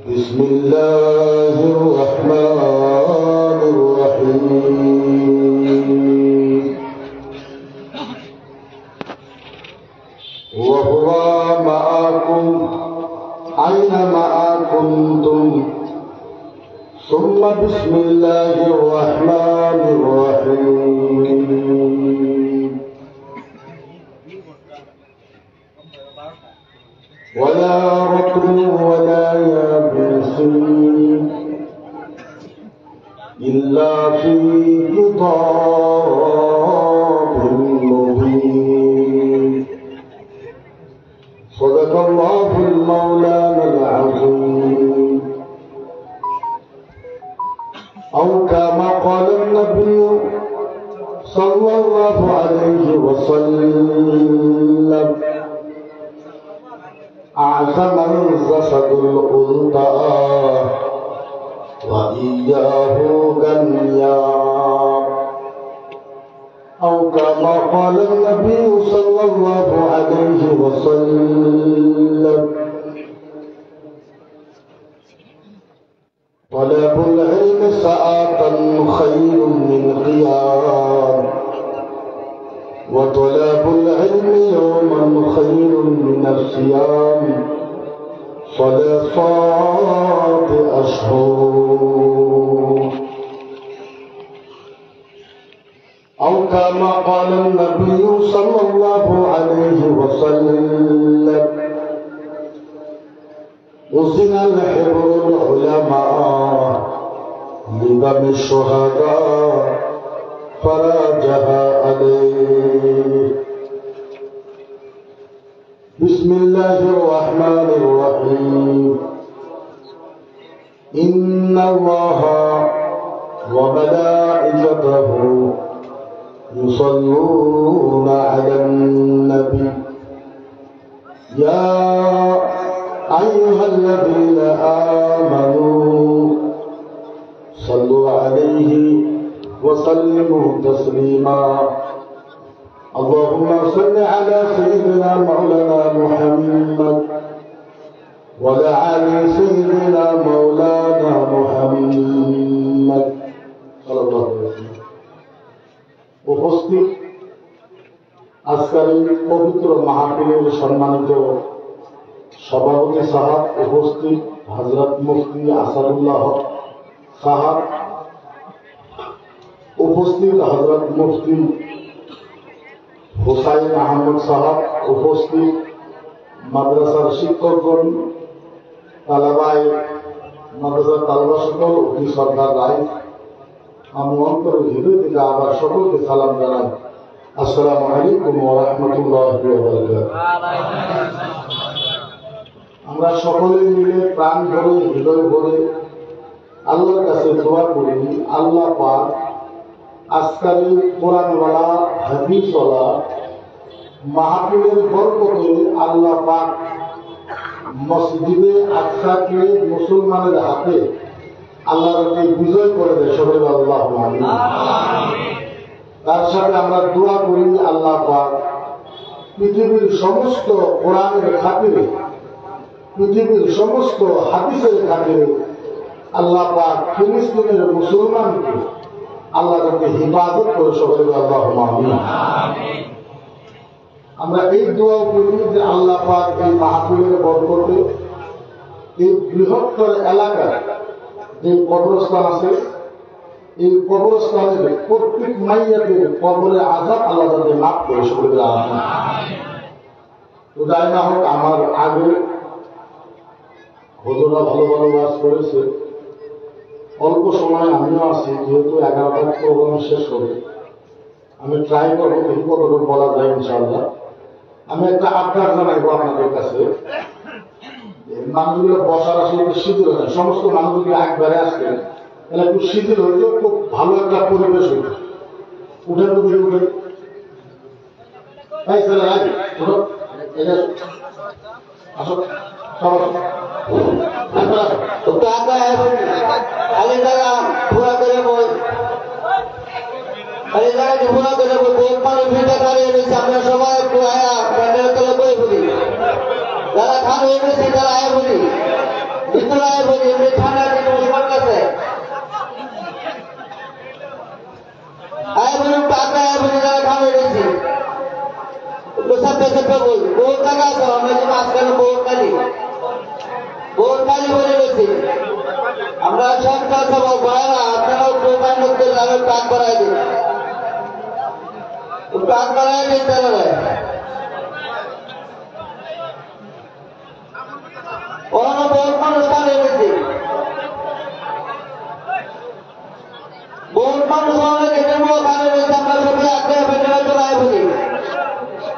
بسم الله الرحمن الرحيم وهو معكم أينما كنتم ثم بسم الله الرحمن الرحيم ولا رطب ولا يابس إلا في كتاب مبين صدق الله المولانا العظيم أو كما قال النبي صلى الله عليه وسلم أعظم الجسد الأنثى وإياه غنيا أو كما قال النبي صلى الله عليه وسلم طلب العلم ساعة خير من قيام وطلب العلم يوما خير من الصيام صلاة أشهر أو كما قال النبي صلى الله عليه وسلم أذن الحبر العلماء لدم الشهداء فراجها عليه بسم الله الرحمن الرحيم إن الله وملائكته يصلون على النبي يا أيها الذين آمنوا صلوا عليه وسلموا تسليما اللهم صل على سيدنا مولانا محمد وعلى آل سيدنا مولانا محمد صلى الله عليه وسلم উপস্থিত আজকের পবিত্র মাহফিলের সম্মানিত সভাপতি সাহেব, উপস্থিত হযরত মুফতি আসাদুল্লাহ সাহেব, উপস্থিত হযরত মুফতি হুসাইন আহমদ সাহেব, উপস্থিত মাদ্রাসার শিক্ষকগণ, তালাবাই মাদ্রাসার তালবা সকল, অতি সরকার রায়, আমি অন্তর হৃদয় থেকে আবার সকলকে সালাম জানাই। আসসালামু আলাইকুম ওয়া রাহমাতুল্লাহি ওয়া বারাকাতুহু। আমরা সকলে মিলে প্রাণ ভরে হৃদয় ভরে আল্লাহর কাছে দোয়া করি, আল্লাহ পাক আজকের কোরআনওয়ালা হাদিসওয়ালা মাহফিলের বরকতে আল্লাহ পাক মসজিদে আকসাকে মুসলমানের হাতে আল্লাহর বিজয় করে দেয়। সবাই আল্লাহুম্মা আমিন। তার সাথে আমরা দোয়া করি আল্লাহ পাক পৃথিবীর সমস্ত কোরআনের খাতিরে, পৃথিবীর সমস্ত হাদিসের খাতিরে আল্লাহ পাক ফিলিস্তিনের মুসলমানকে আল্লাহ তাকে হিফাজত করে। সবাই আল্লাহুম্মা আমিন। আমরা এই দোয়া করি যে আল্লাহ পাক এই মাহফিলের বরকতে এই বৃহত্তর এলাকায় যে কবরস্থান আছে, এই কবরস্থানের প্রত্যেক মাইয়াদের কবরে আযাব আল্লাহ তাকে মাফ করে। সবাই আমিন। তো যাই না হোক, আমার আগে হুজুররা ভালো ভালো ওয়াজ করেছে, অল্প সময় আমিও আছি, যেহেতু 11টা প্রোগ্রাম শেষ হবে, আমি ট্রাই করবো দেখি কতটুকু বলা যায় ইনশাআল্লাহ। আমি একটা আবদার জানাইবো আপনাদের কাছে, মানুষগুলো বসার আসলে শিথিল হয়, সমস্ত মানুষ যদি একবারে আসতেন তাহলে একটু শিথিল হইলে খুব ভালো একটা পরিবেশ হইত। উঠে উঠে উঠে আসো সবাই ভিতরে বলি এমনি ঠান্ডা দিন উসমান কাছে আয় বলি টাকা বলি যারা খাবে রয়েছে সত্যি সত্য বল বহুত টাকা আছে আমরা যে মাঝখানে বহুত কালি বলে রয়েছে আমরা সন্তান সব ভাইরা আপনারাও প্রমাণ করতে যাবেন কাজ করাই দিন কাজ করাই দিন তাহলে ওরা বহুত মানুষ কালে রয়েছে বহুত মানুষ অনেক এদের মতো কালে রয়েছে আমরা সবাই আগে প্যান্ডেল চলাই বলি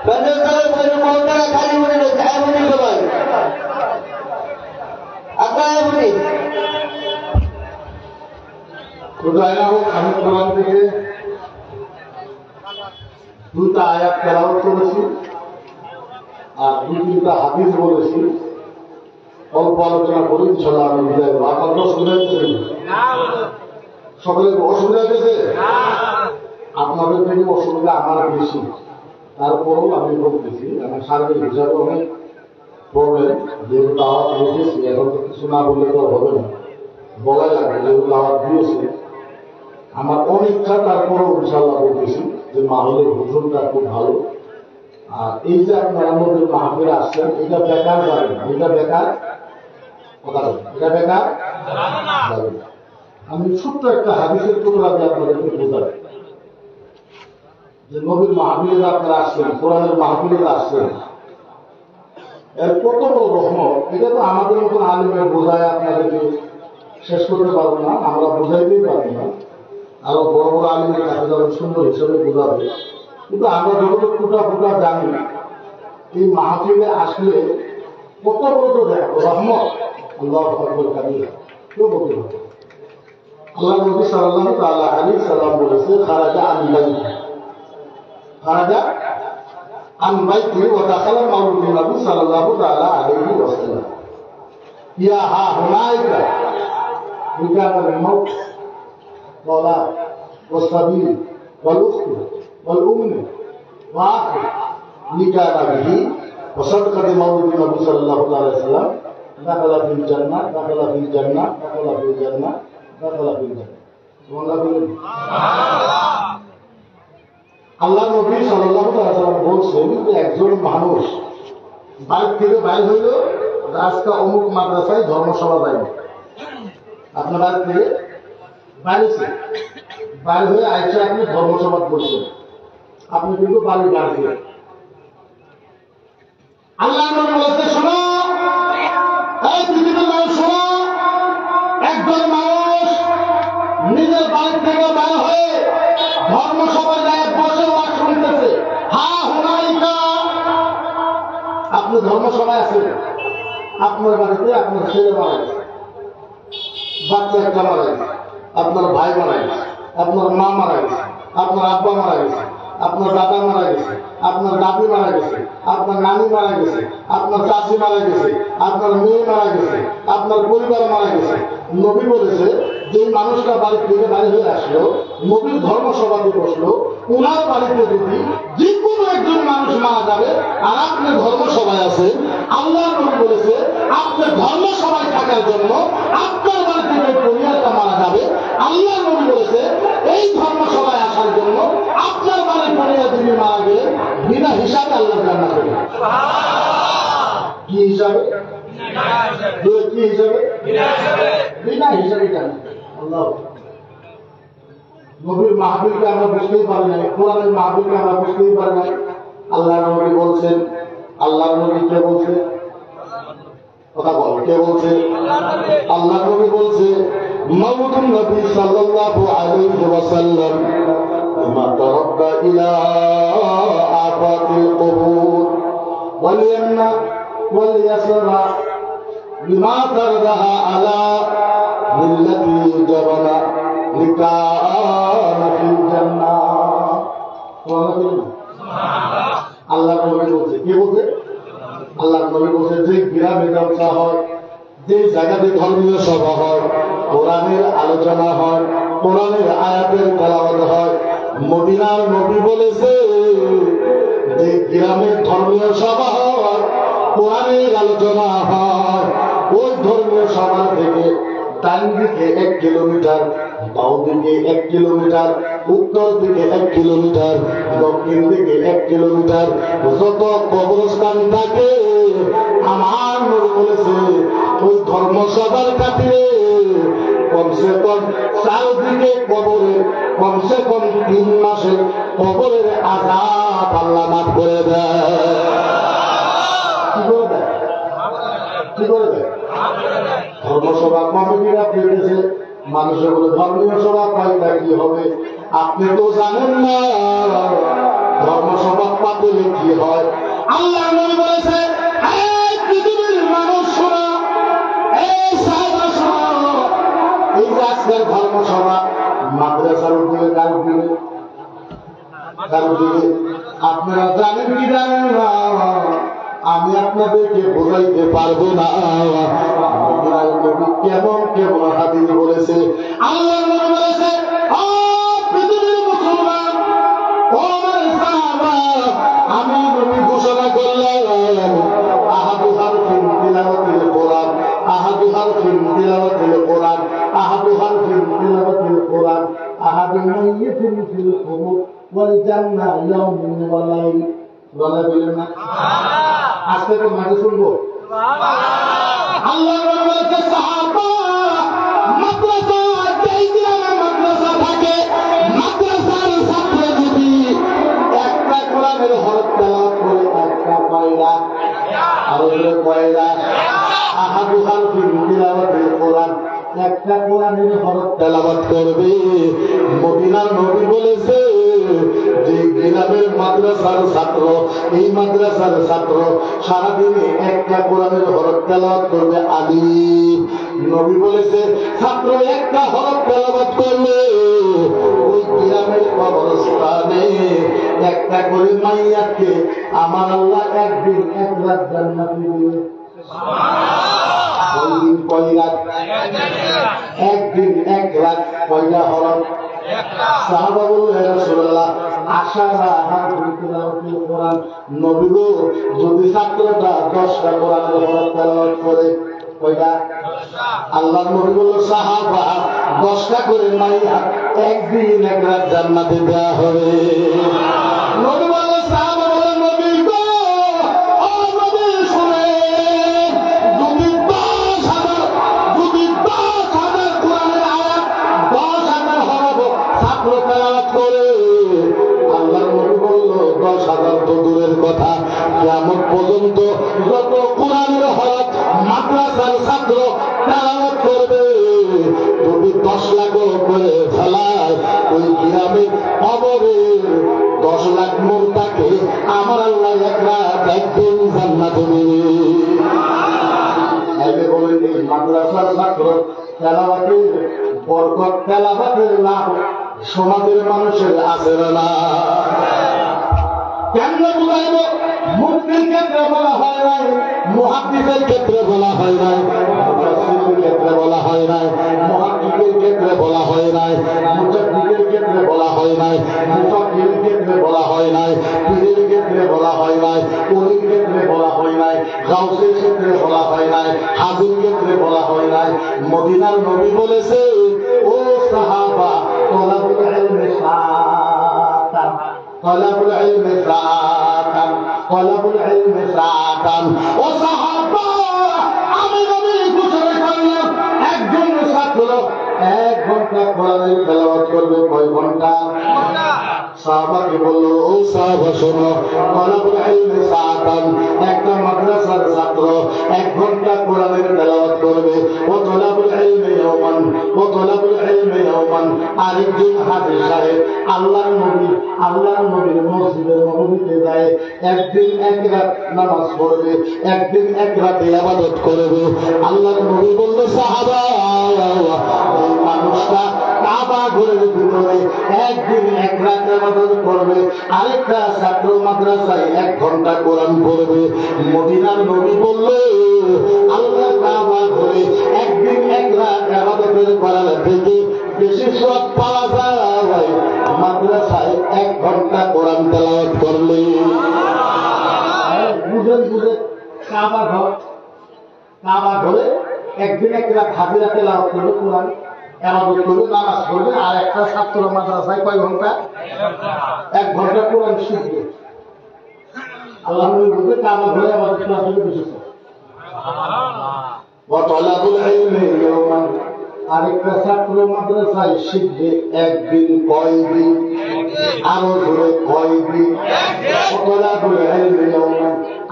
প্যান্ডেল চলে বলি বহুত টাকা খালি বলে রয়েছে আয় বলি সবাই আগায় বলি আমি কোরআন থেকে 2টা আয়াত তেলাওয়াত করেছি আর 2-3টা হাদিস বলেছি অল্প আলোচনা করি ইনশাআল্লাহ আমি বিদায় দেবো। আপনাদের অসুবিধা হচ্ছে সকলের অসুবিধা হয়েছে আপনাদের থেকে অসুবিধা আমার বেশি তারপরেও আমি বলতেছি আমার শারীরিক হিসাবে অনেক প্রবলেম যেহেতু দাওয়াত রেখেছি এখন তো কিছু না বললে তো হবে না বলাই লাগবে যেহেতু দাওয়াত দিয়েছে আমার অনেকটা তারপরেও ইনশাআল্লাহ বলতেছি যে মাহলের ভোজনটা খুব ভালো আর এই যে আপনারা আমাদের মাহফিলে আসছেন এটা বেকার যাবে না এটা বেকার কথা এটা বেকার যাবে না। আমি ছোট্ট একটা হাদিসের টুকরা দিয়ে আপনাদেরকে বোঝাই যে নবীর মাহফিলে আপনারা আসছেন কোরআনের মাহফিলে আসছেন এর কত বড় রহমত এটা তো আমাদের মতন আলিমের বোঝায় আপনাদেরকে শেষ করতে পারবো না আমরা বোঝাইতেই পারবো না আরো বড় বড় আলিমের কাছে যারা সুন্দর হিসেবে বোঝাবে কিন্তু আমরা যতটুকু টুকা ফুটা জানি এই মাহফিলে আসলে কত বড় রহমত আল্লাহ কেউ বলতে পারবে আল্লাহ নবী সাল্লাল্লাহু তাআলা আলাইহি সাল্লাম বলেছে খারাজা আন বাইতি ওয়া দাখালা মাওলানা নবী সাল্লাল্লাহু তাআলা আলাইহি ওয়াসাল্লাম ইয়া হা হুনাইকা বিকারাল মাউত ওয়ালা ওয়াসাবিল ওয়াল উখত ওয়াল উম্মি ওয়া আখি নিকানা বিহি ওয়া সাদকাতি মাওলানা নবী সাল্লাল্লাহু আলাইহি ওয়াসাল্লাম দাখালা ফিল জান্নাহ দাখালা ফিল জান্নাহ দাখালা ফিল জান্নাহ দাখালা ফিল জান্নাহ সুবহানাল্লাহ আল্লাহ নবী সাল্লাল্লাহু আলাইহি ওয়াসাল্লাম বলছেন যে একজন মানুষ বাইরে থেকে বাইরে হইল আজকে অমুক মাদ্রাসায় ধর্মসভা যাইব আপনার বাড়ি থেকে বাইরে হয়ে আইসা আপনি ধর্মসভা করছেন আপনি কিন্তু বাড়ির গার্জিয়ান আল্লাহ নবী বলতে শোনো এই পৃথিবীর মানুষ শোনো একজন মানুষ নিজের বাড়ি থেকে বাইরে হয়ে ধর্মসভায় যায় বসে ওয়াজ শুনতেছে হা হুনাইকা আপনি ধর্মসভায় আছেন আপনার বাড়িতে আপনার ছেলে মারা গেছে বাচ্চা একটা মারা গেছে আপনার ভাই মারা গেছে আপনার মা মারা গেছে আপনার আব্বা মারা গেছে আপনার দাদা মারা গেছে আপনার দাদি মারা গেছে আপনার নানি মারা গেছে আপনার চাচি মারা গেছে আপনার মেয়ে মারা গেছে আপনার পরিবার মারা গেছে নবী বলেছে যে মানুষটা বাড়ি থেকে বাড়ি হয়ে আসলো নবীর ধর্মসভাতে বসলো ওনার বাড়িতে যদি যে কোনো একজন মানুষ মারা যাবে আর আপনি ধর্মসভায় আছেন আল্লাহ নবী বলেছে আপনার ধর্মসভায় থাকার জন্য আপনার বাড়ি থেকে পরিবারটা মারা যাবে আল্লাহ নবী বলেছে এই ধর্মসভায় আসার জন্য আপনার বাড়ির পরিবার যদি মারা গেলে বিনা হিসাবে আল্লাহ জান্নাত দেবে কি হিসাবে কি হিসাবে বিনা হিসাবে জান্নাত আল্লাহ নবীর মাহফিলকে আমরা বুঝতেই পারি নাই কোরআনের মাহফিলকে আমরা বুঝতেই পারি নাই আল্লাহ নবী বলছেন আল্লাহ নবী কে বলছে কথা বল কে বলছে আল্লাহ নবী বলছে মাওলানা নবী সাল্লাল্লাহু আলাইহি ওয়াসাল্লাম মা তারাদ্দা ইলা আফাতিল কুবুর ওয়াল ইয়ামনা ওয়াল ইয়াসরা লিমা তারদাহা আলা মিল্লাতি জাবানা লিকানা ফিল জান্নাহ সুবহানাল্লাহ আল্লাহ নবী বলছে কে বলছে আল্লাহ নবী বলছে যে গ্রামে জলসা হয় যে জায়গাতে ধর্মীয় সভা হয় কোরআনের আলোচনা হয় কোরআনের আয়াতের তেলাওয়াত হয় মদিনার নবী বলেছে যে গ্রামের ধর্মীয় সভা হয় কোরআনের আলোচনা হয় ওই ধর্মীয় সভা থেকে ডান দিকে 1 কিলোমিটার, বাম দিকে 1 কিলোমিটার, উত্তর দিকে 1 কিলোমিটার, দক্ষিণ দিকে 1 কিলোমিটার যত কবরস্থান থাকে আমার নবী বলেছে ওই ধর্মসভার কাছে কমসে কম চারদিকে কবরের কমসে কম 3 মাসের কবরের আযাব আল্লাহ মাফ করে দেয়। কি করে দেয়? কি করে দেয়? ধর্মসভা কমিটিরা পেয়েছে মানুষের বলে ধর্মীয় সভা পাইটা কি হবে? আপনি তো জানেন না ধর্মসভা পাতলে কি হয়। আল্লাহ নবী বলেছে এই পৃথিবীর মানুষ শোনো, এই সাহাবা শোনো, এই যে আজকের ধর্মসভা মাদ্রাসার উপরে কারো দিবে, কারো দিবে আপনারা জানেন কি জানেন না আমি আপনাদেরকে বোঝাইতে পারবো না। কেমন কেমন হাদিস বলেছে আল্লাহ নবী বলেছে পৃথিবীর মুসলমান ও আমার সাহাবা আমি নবী ঘোষণা করলাম আহাদু হারফিন তিলাওয়াতিল কোরআন, আহাদু হারফিন তিলাওয়াতিল কোরআন, আহাদু হারফিন তিলাওয়াতিল কোরআন, আহাদু মাইয়িতিন ফিল কুবুর ওয়াল জান্নাহ ইয়াউমিন ওয়া লাইল। বলা বলেন না আজকে তো মাঝে শুনবো আল্লাহ বলতে সাহাবা মাদ্রাসা যেই গ্রামে মাদ্রাসা থাকে মাদ্রাসার ছাত্র যদি একটা কোরআনের হরফ তেলাওয়াত করে একটা পয়দা আর পয়দা আহাদু হারফিন তিলাওয়াতিল কোরআন একটা কোরআনের হরফ তেলাওয়াত করবে মদিনার নবী বলেছে যে গ্রামের মাদ্রাসার ছাত্র এই মাদ্রাসার ছাত্র সারাদিনে একটা কোরআনের হরফ তেলাওয়াত করবে আলিফ। নবী বলেছে ছাত্র একটা হরফ তেলাওয়াত করবে ওই গ্রামের কবরস্থানে একটা করে মাইয়াকে আমার আল্লাহ একদিন 1 রাত জান্নাত দিবে। ওই দিন কয় রাত? একদিন 1 রাত কয়টা হরফ? সাহাবা বললেন ইয়া রাসূলুল্লাহ আশারা হারফিন তিলাওয়াতিল কোরআন। নবী গো যদি ছাত্রটা 10টা কোরআনের হরফ তেলাওয়াত করে কয়টা? আল্লাহ নবী বলল সাহাবা 10টা করে মাইয়া একদিন 1 রাত জান্নাতে দেওয়া হবে। নবী বলল সাহাবা বলে নবী গো ও নবী শুনে যদি 10,000 কোরআনের আয়াত 10,000 হরফ ছাত্র তেলাওয়াত করে আল্লাহ নবী বলল 10,000 তো দূরের কথা কিয়ামত পর্যন্ত যত কোরআনের হরফ মাদ্রাসার ছাত্র তেলাওয়াত করবে যদি 10 লাখ করে ফেলায় ওই গ্রামের কবরের 10 লাখ মুর্দাকে আমার আল্লাহ 1 রাত একদিন জান্নাতে দেবে। বলেন এই মাদ্রাসার ছাত্র তেলাওয়াতের বরকত তেলাওয়াতের লাভ সমাজের মানুষের আছে না? কেন বুঝাইব? মুফতির ক্ষেত্রে বলা হয় নাই, মুহাদ্দিসের ক্ষেত্রে বলা হয় নাই, মুফাসসিরের ক্ষেত্রে বলা হয় নাই, মুহাদ্দিসের ক্ষেত্রে বলা হয় নাই, মুজাদ্দিদের ক্ষেত্রে বলা হয় নাই, মুফাক্কিরের ক্ষেত্রে বলা হয় নাই, পীরের ক্ষেত্রে বলা হয় নাই, ওলির ক্ষেত্রে বলা হয় নাই, গাউসের ক্ষেত্রে বলা হয় নাই, হাজীর ক্ষেত্রে বলা হয় নাই। মদিনার নবী বলেছে ও সাহাবা তলাবুল ইলমি সাআতান, তলাবুল ইলমি সাআতান, তলাবুল ইলমি সাআতান। ও সাহাবা আমি নবী ঘোষণা করলাম একজন ছাত্র 1 ঘন্টা কোরআনের তেলাওয়াত করবে। কয় ঘন্টা? সাহাবাকে বলল ও সাহাবা শোনো তলাবুল ইলমি সাআতান একটা মাদ্রাসার ছাত্র 1 ঘন্টা কোরআনের তেলাওয়াত করবে। ও তলাবুল ইলমি ইয়াওমান, ও তলাবুল ইলমি ইয়াওমান। আরেকজন হাফেজ সাহেব আল্লাহর নবীর মসজিদের নববীতে যায় একদিন 1 রাত নামাজ পড়বে, একদিন 1 রাত ইবাদত করবে। আল্লাহর নবী বলল সাহাবা এই মানুষটা কাবা ঘরের ভিতরে একদিন 1 রাত ইবাদত করবে, আরেকটা ছাত্র মাদ্রাসায় 1 ঘন্টা কোরআন পড়বে। মদিনার নবী বলল আল্লাহ কাবা ঘরে একদিন 1 রাত ইবাদতের করার থেকে বেশি সওয়াব পাওয়া যায় মাদ্রাসায় 1 ঘন্টা কোরআন তেলাওয়াত করলে। বুঝেন কাবা ঘরে একদিন একটা হাজিরা তেলাওয়াত করবে, কোরআন এমাদত করবে, নামাজ পড়বে, আর একটা ছাত্র মাদ্রাসায় কয় ঘন্টা? 1 ঘন্টা কোরআন শিখবে। আল্লাহ বলবে কাবা ঘরে আমাদের ক্লাস হলে বেশি। আরেকটা ছাত্র মাদ্রাসায় শিখবে একদিন, কয়দিন? আরো ধরে কয়দিন?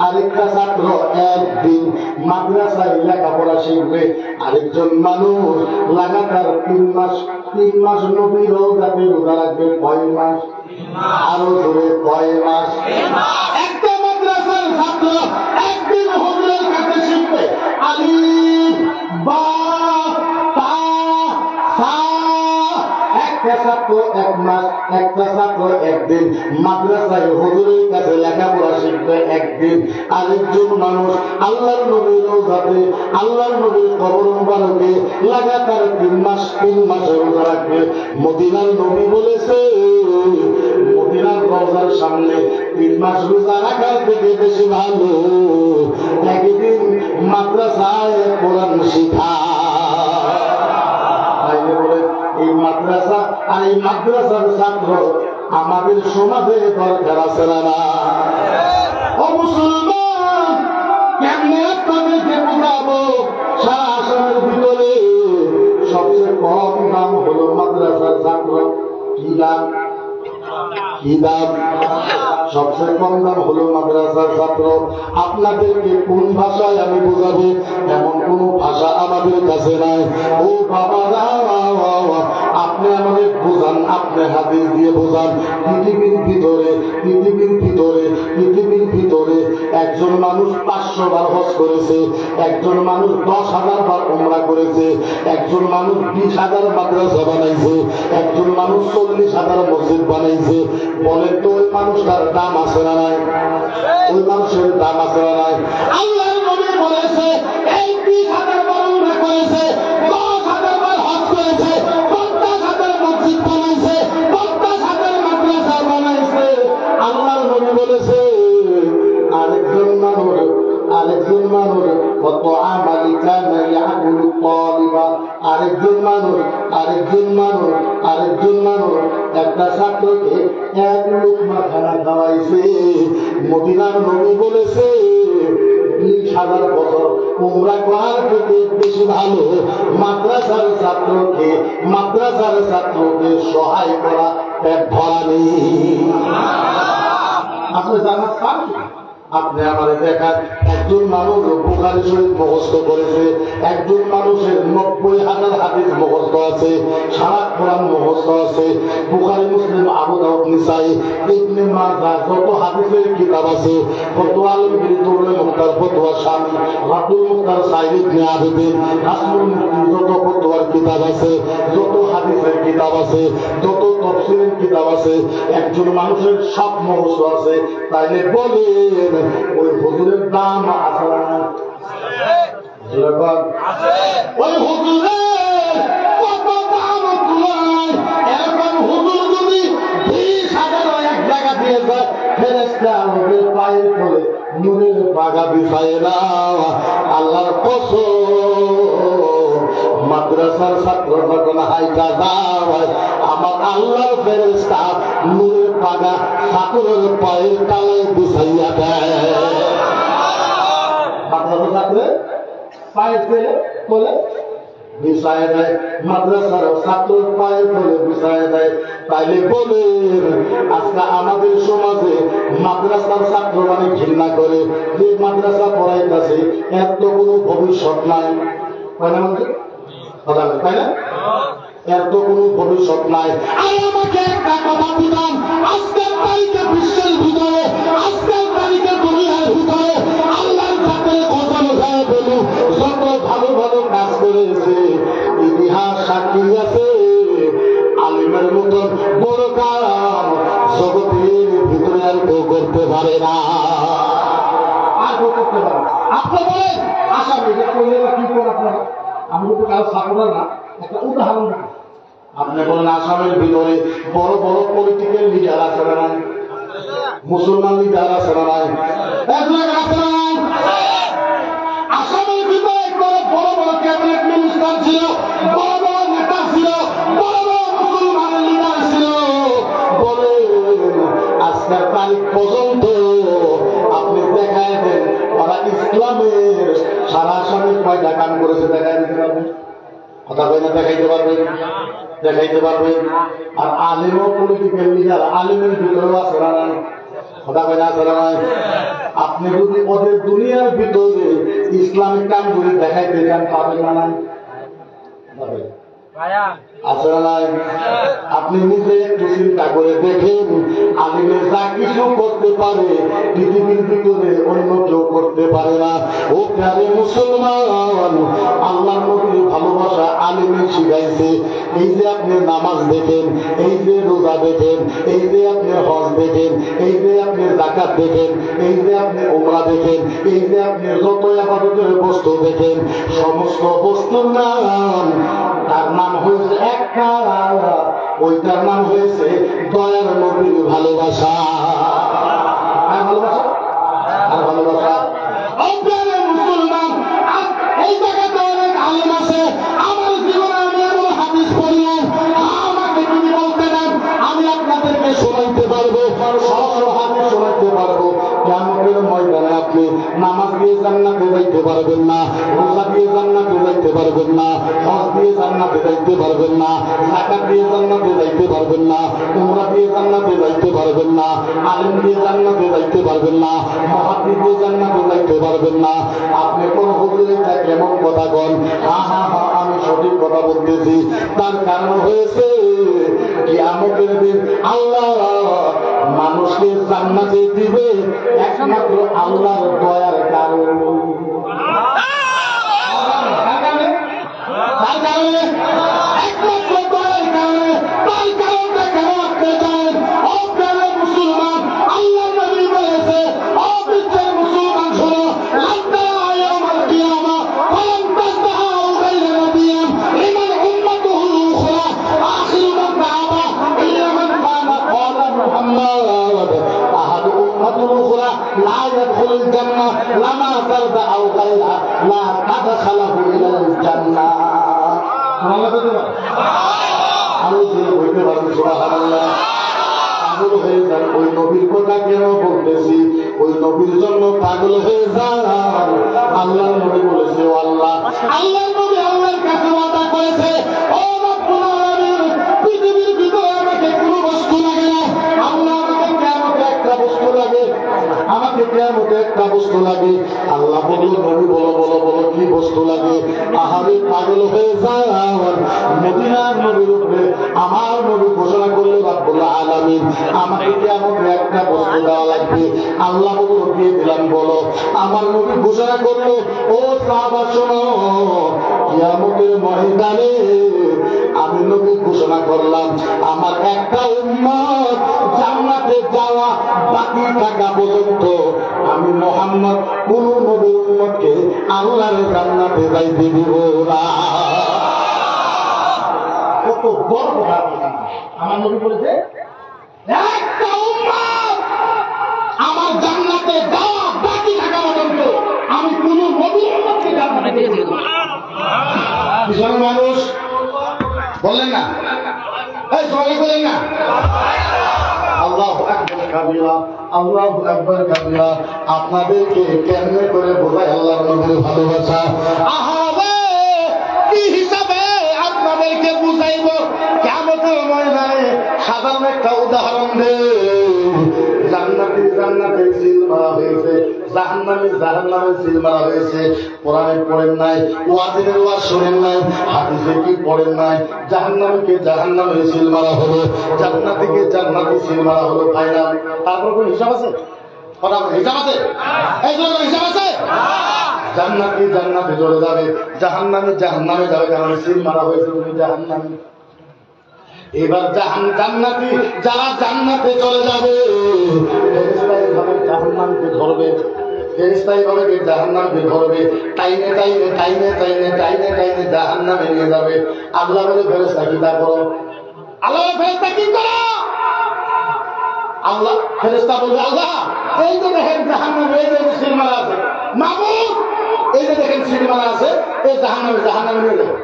আরেকটা ছাত্র একদিন মাদ্রাসায় লেখাপড়া শিখবে, আরেকজন মানুষ লাগাতার 3 মাস নবীর রোজাতে রোজা রাখবে। কয় মাস? আরো ধরে কয় মাস? একটা মাদ্রাসার ছাত্র একদিন হুজুরের কাছে শিখবে আলিফ বা তা সা। একটা ছাত্র 1 মাস, একটা ছাত্র একদিন মাদ্রাসায় হুজুরের কাছে লেখাপড়া শিখবে একদিন। আরেকজন মানুষ আল্লাহর নবীর রোজাতে, আল্লাহর নবীর কবর মুবারকে লাগাতার 3 মাস রোজা রাখবে। মদিনার নবী বলেছে, মদিনার রওজার সামনে 3 মাস রোজা রাখার থেকে বেশি ভালো একদিন মাদ্রাসায় কোরআন শিখা। বলে এই মাদ্রাসা আর এই মাদ্রাসার ছাত্র আমাদের সমাজে দরকার আছে না? ও মুসলমান, কেমনে আপনাদেরকে বোঝাবো? সারা আসামের ভিতরে সবচেয়ে কম দাম হলো মাদ্রাসার ছাত্র। কি দাম? কি দাম? সবচেয়ে কম দাম হলো মাদ্রাসার ছাত্র। আপনাদেরকে কোন ভাষায় আমি বোঝাবো? এমন কোন ভাষা আমাদের কাছে নাই। ও বাবা, আপনি আমাদের বোঝান, আপনি হাদিস দিয়ে বোঝান। পৃথিবীর ভিতরে একজন মানুষ 500 বার হজ করেছে, একজন মানুষ 10,000 বার উমরা করেছে, একজন মানুষ 20,000 মাদ্রাসা বানাইছে, একজন মানুষ 40,000 মসজিদ বানাইছে। বলেন তো ওই মানুষটার দাম আছে না নাই? ওই মানুষের দাম আছে না নাই? আল্লাহর নবী বলেছে এই 20,000 বার উমরা করেছে, 10,000 বার হজ করেছে, 50,000 মসজিদ বানাইছে, 50,000 মাদ্রাসা বানাইছে। আল্লাহর নবী বলেছে আরেকজন মানুষ কত আমালি কানা ইয়াকুলু তালিবা, আরেকজন মানুষ একটা ছাত্রকে 1 লুকমা খানা খাওয়াইছে। মদিনার নবী বলেছে 20,000 বছর উমরা করার থেকে বেশি ভালো মাদ্রাসার ছাত্রকে সহায় করা, পেট ভরা নেই। আপনি জানাত পান? আপনি আমার দেখার একজন মানুষ বুখারী শরীফ মুখস্থ করেছে, একজন মানুষের 90,000 হাদিস মুখস্থ আছে, সারা কোরআন মুখস্থ আছে, বুখারী, মুসলিম, আবু দাউদ, নিসাই, ইবনে মাজাহ, যত হাদিসের কিতাব আছে, ফতোয়া আলমগীর, দুরুল মুখতার, ফতোয়া শামী, রাদুল মুখতার, সাইদ ইবনে আবিদিন, রাসূল মুফতি, যত ফতোয়ার কিতাব আছে, যত হাদিসের কিতাব আছে, যত তাফসীরের কিতাব আছে, একজন মানুষের সব মুখস্থ আছে। তাইলে বলেন ওই হুজুরের দাম আছে না? ওই হুজুরের কত দাম তুলায়? এখন হুজুর যদি 20,000 এক জায়গা দিয়ে যায়, ফেরেশতা ওদের পায়ের তলে নূরের পাগা বিছায় না। আল্লাহর কসম, মাদ্রাসার ছাত্র যখন হাইটা যায়, আমার আল্লাহর ফেরেশতা নূরের পাগা ছাত্রের পায়ের তলায় বিছাইয়া দেয়। মাদ্রাসার ছাত্রের পায়ের তলে বিছায় দেয়, মাদ্রাসার ছাত্রের পায়ের তলে বিছায় দেয়। তাইলে বলেন আজকে আমাদের সমাজে মাদ্রাসার ছাত্র মানে ঘৃণা করে, যে মাদ্রাসা পড়াইতেছে এর তো কোনো ভবিষ্যৎ নাই, তাই না? তাই না? এর তো কোনো ভবিষ্যৎ নাই। আর আমাকে একটা কথা দিলাম, আজকের তারিখে বিশ্বের ভিতরে, আজকের তারিখে দুনিয়ার ভিতরে আল্লাহর সাথে কথা বোঝায় বলুন, যত ভালো ভালো কাজ করেছে ইতিহাস সাক্ষী আছে, আলিমের মতন বড় কাজ জগতের ভিতরে আর কেউ করতে পারে না। আর কেউ করতে পারে না। আপনি বলেন আসামি এটা করলে কি করে? আপনারা আমি কিন্তু কারো সাপোর্টার না, একটা উদাহরণ রাখি। আপনি বলেন আসামের ভিতরে বড় বড় পলিটিক্যাল লিডার আছে না নাই? মুসলমান লিডার আছে না নাই? আসামের ভিতরে বড় বড় কথা কই না? দেখাইতে পারবেন? দেখাইতে পারবেন? আর আলিমও পলিটিক্যাল লিডার, আলিমের ভিতরেও আছে না নাই? কথা কই না? আছে না নাই? আপনি যদি ওদের দুনিয়ার ভিতরে ইসলামিক কামগুলি দেখাইতে চান, পারবেন না নাই? আছে না নাই? আপনি নিজে একটু চিন্তা করে দেখেন, আলিমে যা কিছু করতে পারে পৃথিবীর ভিতরে অন্য কেউ করতে পারে না। ও প্যারে মুসলমান, আল্লাহ নবীর ভালোবাসা আলিমে শিখাইছে। এই যে আপনি নামাজ দেখেন, এই যে রোজা দেখেন, এই যে আপনি হজ দেখেন, এই যে আপনি যাকাত দেখেন, এই যে আপনি উমরা দেখেন, এই যে আপনি যত ইবাদতের বস্তু দেখেন, সমস্ত বস্তুর নাম, তার নাম হয়েছে একটা, ওইটার নাম হয়েছে দয়ার নবীর ভালোবাসা। আর ভালোবাসা, আর ভালোবাসা। মুসলমান, এই জায়গাতে অনেক আলেম আছে। আমার জীবনে আমি এমন হাদিস পড়লাম, আমাকে যদি বলতে দেন আমি আপনাদেরকে শোনাইতে পারবো, সহস্র হাদিস শোনাইতে পারবো। কিয়ামতের ময়দানে আপনি নামাজ দিয়ে জান্নাতে যাইতে পারবেন না, রোজা দিয়ে জান্নাতে যাইতে পারবেন না, হজ দিয়ে জান্নাতে যাইতে পারবেন না, যাকাত দিয়ে জান্নাতে যাইতে পারবেন না, উমরা দিয়ে জান্নাতে যাইতে পারবেন না, আলিম দিয়ে জান্নাতে যাইতে পারবেন না, মুহাদ্দিস দিয়ে জান্নাতে যাইতে পারবেন না। আপনি কোন হুজুরে কেমন কথা বল? আমি সঠিক কথা বলতেছি। তার কারণ হয়েছে কিয়ামতের দিন আল্লাহ মানুষকে জান্নাতে দিবে একমাত্র আল্লাহর দয়ার কারণে। তার কারণে, একমাত্র দয়ার কারণে। তার কারণটা কেন আপনি জানেন? অপ্রাণের মুসলমান, আল্লাহ নবী বলেছে, অবিশ্বের মুসলমান শোনো, لا يدخل الجنة لما ترد أو غيرها لا تدخله إلى الجنة. পাগল হয়ে যান। ওই নবীর কথা কেন বলতেছি? ওই নবীর জন্য পাগল হয়ে যান। আল্লাহ নবী বলেছে, ও আল্লাহ, আল্লাহ নবী আল্লাহর কাছে ওয়াদা করেছে, ও রব্বুল আলামিন, পৃথিবীর ভিতরে আমাকে কোনো বস্তু লাগে না। আল্লাহ আমাকে কিয়ামতে একটা বস্তু লাগে, আমাকে কিয়ামতে একটা বস্তু লাগে। আল্লাহ বলল, নবী বলো বলো বলো, কি বস্তু লাগে? আহারে পাগল হয়ে যান। মদিনার নবীর উপরে আমার নবী ঘোষণা করলে, রব্বুল আলামিন, আমাকে কিয়ামতে একটা বস্তু দেওয়া লাগবে। আল্লাহ বলল, দিয়ে দিলাম, বলো। আমার নবী ঘোষণা করলো, ও সাহাবা শোনো, কিয়ামতের ময়দানে আমি নবী ঘোষণা করলাম, আমার একটা উম্মত জান্নাতে যাওয়া বাকি থাকা পর্যন্ত আমি মুহাম্মদ কোন নবীর উম্মতকে আল্লাহর জান্নাতে যাইতে দিব না। কত বড় কথা আমার নবী বলেছে, একটা উম্মত আমার জান্নাতে যাওয়া বাকি থাকা পর্যন্ত আমি কোন নবীর উম্মতকে জান্নাতে দিয়ে দিব না। পিছনের মানুষ বললেন না, এই সবাই বলেন না, আল্লাহু আকবার কাবীরা, আল্লাহু আকবার কাবীরা। আপনাদেরকে কেমনে করে বোঝায় আল্লাহর নবীর ভালোবাসা? আহারে, কি হিসাবে আপনাদেরকে বুঝাইব? কিয়ামতের ময়দানে সাধারণ একটা উদাহরণ দেই। জান্নাতি জান্নাতে সিল মারা হয়েছে, জাহান্নামে জাহান্নামে সিল মারা হয়েছে। কোরআনে পড়েন নাই, ওয়াজিনের ওয়াজ শোনেন নাই, হাদিসে কি পড়েন নাই? জাহান্নামকে জাহান্নামে সিল মারা হলো, জান্নাতিকে জান্নাতে সিল মারা হলো। ফাইনাল তারপর কোন হিসাব আছে? হিসাব আছে? এই জন্য হিসাব আছে। জান্নাতি জান্নাতে চলে যাবে, জাহান্নামে জাহান্নামে যাবে, কারণ সিল মারা হয়েছে জাহান্নামে। এবার জান্নাতি যারা জান্নাতে চলে যাবে, ফেরেশতাই ভাবে জাহান্নামকে ধরবে, ফেরেশতাই ভাবে জাহান্নামকে ধরবে, টাইনে টাইনে টাইনে টাইনে টাইনে টাইনে জাহান্নামে নিয়ে যাবে। আল্লাহ বলে, ফেরেশতা কি তা করো? আল্লাহ ফেরেশতা কি করো? আল্লাহ ফেরেশতা বলবে, আল্লাহ এই যে দেখেন জাহান্নামে, এই যে সিল মারা আছে, মাবুদ এই যে দেখেন সিল মারা আছে, এই জাহান্নামে জাহান্নামে নিয়ে যাবে।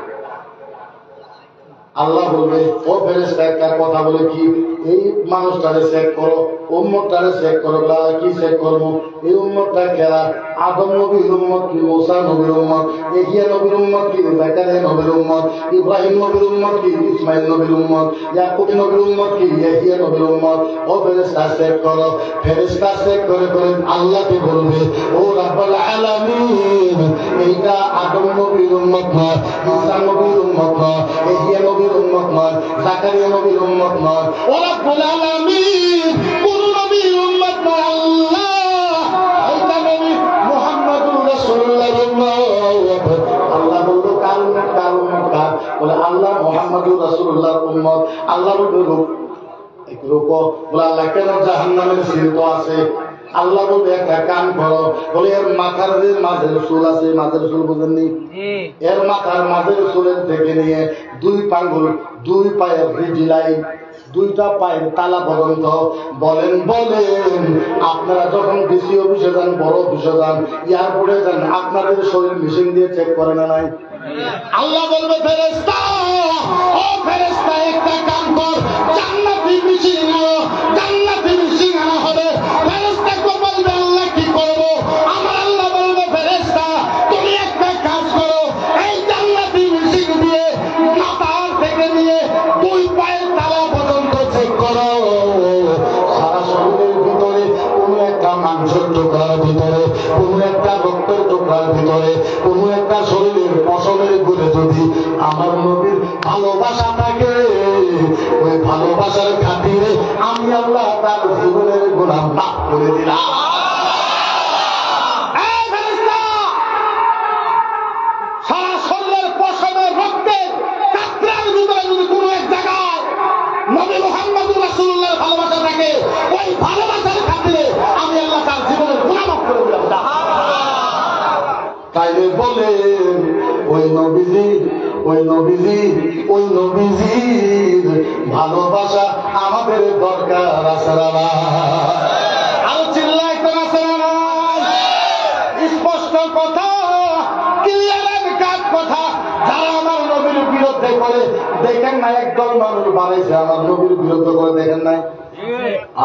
আল্লাহ বলবে ও ফেরেশতা একটা কথা বলে কি এই মানুষটারে চেক করো উম্মতটারে চেক করো কি চেক করবো এই উম্মতটা কেরা আদম নবীর উম্মত কি মুসা নবীর উম্মত ইহইয়া নবীর উম্মত কি জাকারিয়া নবীর উম্মত ইব্রাহিম নবীর উম্মত কি ইসমাইল নবীর উম্মত ইয়াকুব নবীর উম্মত কি ইহইয়া নবীর উম্মত ও ফেরেশতা চেক করো ফেরেশতা চেক করে করে আল্লাহকে বলবে ও রাব্বুল আলামিন এইটা আদম নবীর উম্মত নয় ঈসা নবীর উম্মত নয় ইহইয়া নবীর উম্মত নয় জাকারিয়া নবীর উম্মত নয় ও রাব্বুল আলামিন কোন নবীর উম্মত নয় আল্লাহ এইটা নবী মুহাম্মদুর রাসূলুল্লাহর উম্মত আল্লাহ বলল কারণ বলে আল্লাহ মুহাম্মদুর রাসূলুল্লাহর উম্মত আল্লাহ বলল রুকো বলে আল্লাহ কেন জাহান্নামের সিল তো আছে আল্লাহ বলবে একটা কাম করো বলে এর মাথার যে মাঝের চুল আছে মাঝের চুল বুঝেননি এর মাথার মাঝের চুলের থেকে নিয়ে দুই পাঙ্গুল দুই পায়ের রিজিলাই দুইটা পায়ের তালা পর্যন্ত বলেন আপনারা যখন ডিসি অফিসে যান বড় অফিসে যান এয়ারপোর্টে যান আপনাদের শরীর মেশিন দিয়ে চেক করে না নাই আল্লাহ বলবে ফেরেশতা ও ফেরেশতা একটা কাম কর জান্নাতি মেশিন আনো জান্নাতি মেশিন আনা হবে ফেরেশতা কো বলবে আল্লাহ কি করব আমার আল্লাহ বলবে ফেরেশতা তুমি একটা কাজ করো এই জান্নাতি মেশিন দিয়ে মাথার থেকে নিয়ে দুই পায়ের তালা পর্যন্ত চেক করো সারা শরীরের ভিতরে কোনো একটা মাংসের টুকরার ভিতরে কোনো একটা রক্তের টুকরার ভিতরে কোনো একটা শরীরের পশমের গুলে যদি আমার নবীর ভালোবাসা থাকে ওই ভালোবাসার খাতিরে আমি আল্লাহ তার জীবনের গুনাহ মাফ করে দিলাম সারা শরীরের পশমের রক্তের কাতরার ভিতরে যদি কোনো এক জায়গায় নবী মুহাম্মদুর রাসূলুল্লাহর ভালোবাসা থাকে ওই ভালোবাসার খাতিরে আমি আল্লাহ তার জীবনের গুনাহ মাফ করে দিলাম তাইলে বলেন ওই নবীজির ভালোবাসা আমাদের দরকার আছে না আরো চিল্লাইতে আছে না স্পষ্ট কথা ক্লিয়ার কাট কথা যারা আমার নবীর বিরুদ্ধে করে দেখেন না একদল মানুষ বানাইছে আমার নবীর বিরুদ্ধে করে দেখেন নাই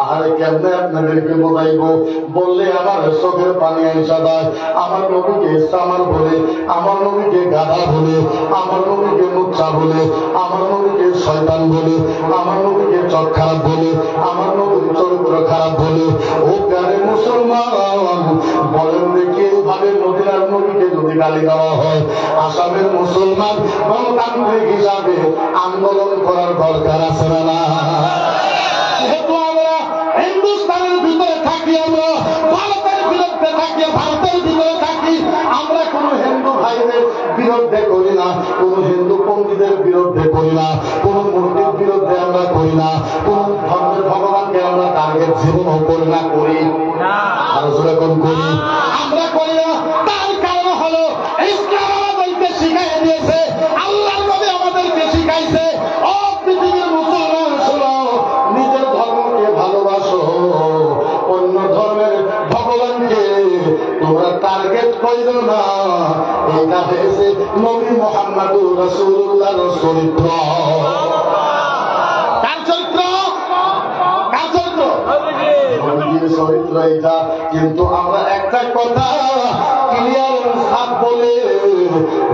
আরে কেমনে আপনাদেরকে বোঝাইবো বললে আমার চোখের পানি আইসা দেয় আমার নবীকে সামার বলে আমার নবীকে গাধা বলে আমার নবীকে মুচ্ছা বলে আমার নবীকে শয়তান বলে আমার নবীকে চোখ খারাপ বলে আমার নবীর চরিত্র খারাপ বলে ও প্যারে মুসলমান বলেন দেখি এইভাবে মদিনার নবীকে যদি গালি দেওয়া হয় আসামের মুসলমান গণতান্ত্রিক হিসাবে আন্দোলন করার দরকার আছে না যেহেতু আমরা হিন্দুস্তানের ভিতরে থাকি আমরা ভারতের বিরুদ্ধে থাকি ভারতের ভিতরে থাকি আমরা কোন হিন্দু ভাইদের বিরুদ্ধে করি না কোন হিন্দু পন্ডিতের বিরুদ্ধে করি না কোন মূর্তির বিরুদ্ধে আমরা করি না কোন ধর্মের ভগবানকে আমরা টার্গেট জীবনও করি না আরো যেরকম করি আমরা করি না তার কারণ হলো ইসলাম আমাদেরকে শিখাই দিয়েছে আল্লাহর নবী আমাদেরকে শিখাইছে ও পৃথিবীর মুসলমান শোনো নিজের ধর্মকে ভালোবাসো অন্য ধর্মের ভগবানকে তোমরা টার্গেট করো না এটা হয়েছে নবী মুহাম্মদুর রাসূলুল্লাহর চরিত্র কার চরিত্র নবীর চরিত্র এটা কিন্তু আমরা একটা কথা ক্লিয়ার সাফ বলে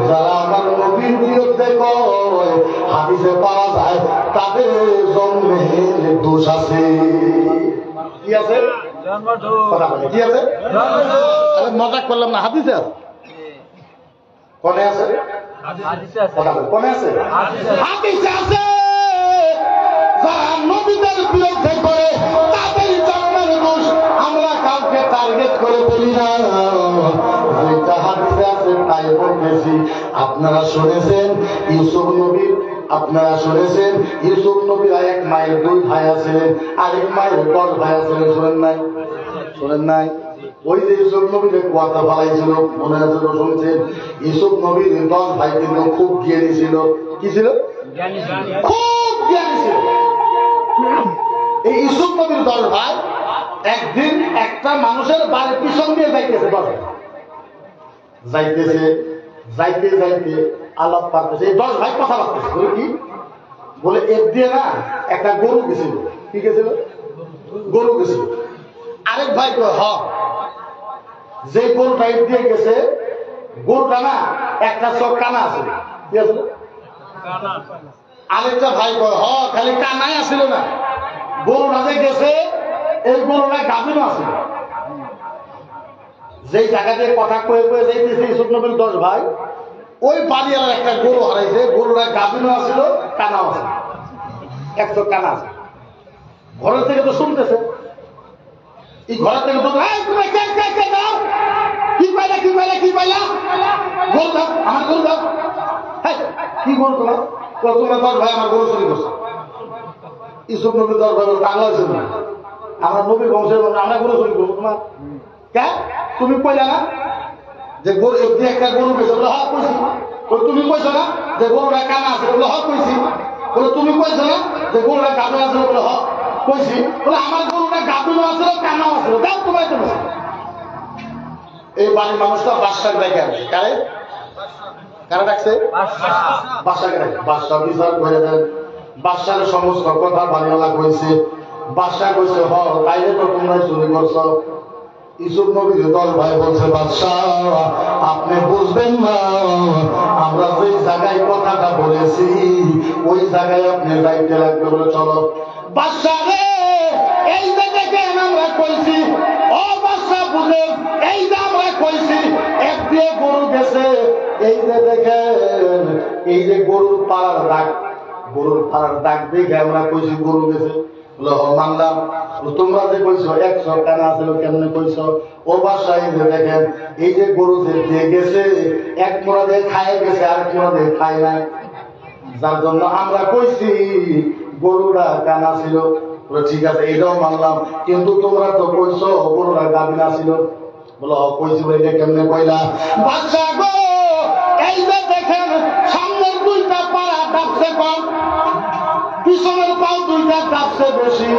যারা আমার নবীর বিরুদ্ধে কয় হাদিসে পাওয়া যায় তাদের জন্মের দোষ আছে কি আছে কি আছে মজাক করলাম না হাদিসে আছে কোনে আছে কোনে আছে হাদিসে আছে যারা নবীদের বিরুদ্ধে করে তাদের জন্মের দোষ আমরা কাউকে টার্গেট করে বলি না যেটা হাদিসে আছে তাই বলতেছি আপনারা শুনেছেন ইউসুফ নবীর এক মায়ের 2 ভাই আছিলেন আরেক মায়ের 10 ভাই আছিলেন শোনেন নাই ওই যে ইউসুফ নবীকে কুয়াতে ফেলাইছিল মনে আছে শুনছেন ইউসুফ নবীর 10 ভাই কিন্তু খুব জ্ঞানী ছিল কি ছিল খুব জ্ঞানী ছিল এই ইউসুফ নবীর 10 ভাই একদিন একটা মানুষের বাড়ির পিছন দিয়ে যাইতে আলাপ পারতেছে এই 10 ভাই কথা বলতেছে কি বলে এর দিয়ে না একটা গরু গেছিল। কি গেছিল? গরু গেছিল। আরেক ভাই কয় হ, যে গরুটা এর দিয়ে গেছে গরুটা না একটা চোখ কানা আছে। কি আছে? আরেকটা ভাই কয় হ, খালি কানাই আসছিল না, গরুটা যে গেছে এই গরুটা গাভীরও আছিল। যেই জায়গা দিয়ে কথা কয়ে কয়ে যাইতেছে ইউসুফ নবীর 10 ভাই, ওই বাড়িওয়ালার একটা গরু হারাইছে, গরুটা গাভীরও আছিল, কানাও আছে, এক চোখ কানা আছে। ঘরের থেকে তো শুনতেছে, এই ঘরের থেকে বলতো কি পাইলা কি পাইলা কি পাইলা, গরু দাও, আমার গরু দাও। কি গরু তোমার? তোমরা 10 ভাই আমার গরু চুরি করছো। ইউসুফ নবীর 10 ভাই বাংলা হয়েছে না, আমরা নবীর বংশের আমরা গরু চুরি করবো তোমার কে? তুমি কইলা না যে গরু একটা গরু গেছে? বলে হ্যাঁ কইছি। তুমি কইছো না যে গরুটা কানা আছে? বলে হ্যাঁ কইছি। বলে তুমি কইছো না যে গরুটা গাভীর আছে? বলে হ্যাঁ কইছি। বলে আমার গরুটা গাভীরও আছে কানাও আছে, দাও তোমার। এই বাড়ির মানুষটা বাদশাহ ডাকে আসে। কারে কারা ডাকছে? বাদশাকে ডাকে। বাদশাহ বিচার করে দেন, বাদশার সমস্ত কথা বাড়িওয়ালা কইছে। বাদশাহ কইছে হ তাইলে তো তোমরা চুরি করছো। ইউসুফ নবীর 10 ভাই বলছে বাদশাহ আপনি বুঝবেন না, আমরা যে জায়গায় কথাটা বলেছি ওই জায়গায় আপনি যাইতে লাগবে। বলে চলো। বাদশাহ রে এই যে দেখেন আমরা কইছি, ও বাদশাহ বুঝেন এই যে আমরা কইছি এক দিয়ে গরু গেছে, এই যে দেখেন এই যে গরুর পাড়ার দাগ, গরুর পাড়ার দাগ দেখে আমরা কইছি গরু গেছে। মানলাম। তোমরা যে কইছো 100 কানা আছিল, কেমনে কইছো? ও বাসায় যে দেখেন এই যে গরু যে দিয়ে গেছে এক মোড়া দিয়ে খায় গেছে, আর মোড়া দিয়ে খায় নাই, যার জন্য আমরা কইছি গরুটা কানা ছিল। ঠিক আছে এটাও মানলাম, কিন্তু তোমরা তো কইছো গরুটা গাভীর ছিল। বলো কইছি বলে কেমনে কইলা? বাদশা গো এই যে দেখেন সামনের 2টা পাড়া ডাকছে কম, পিছনের পাও 2টা ডাকছে বেশি,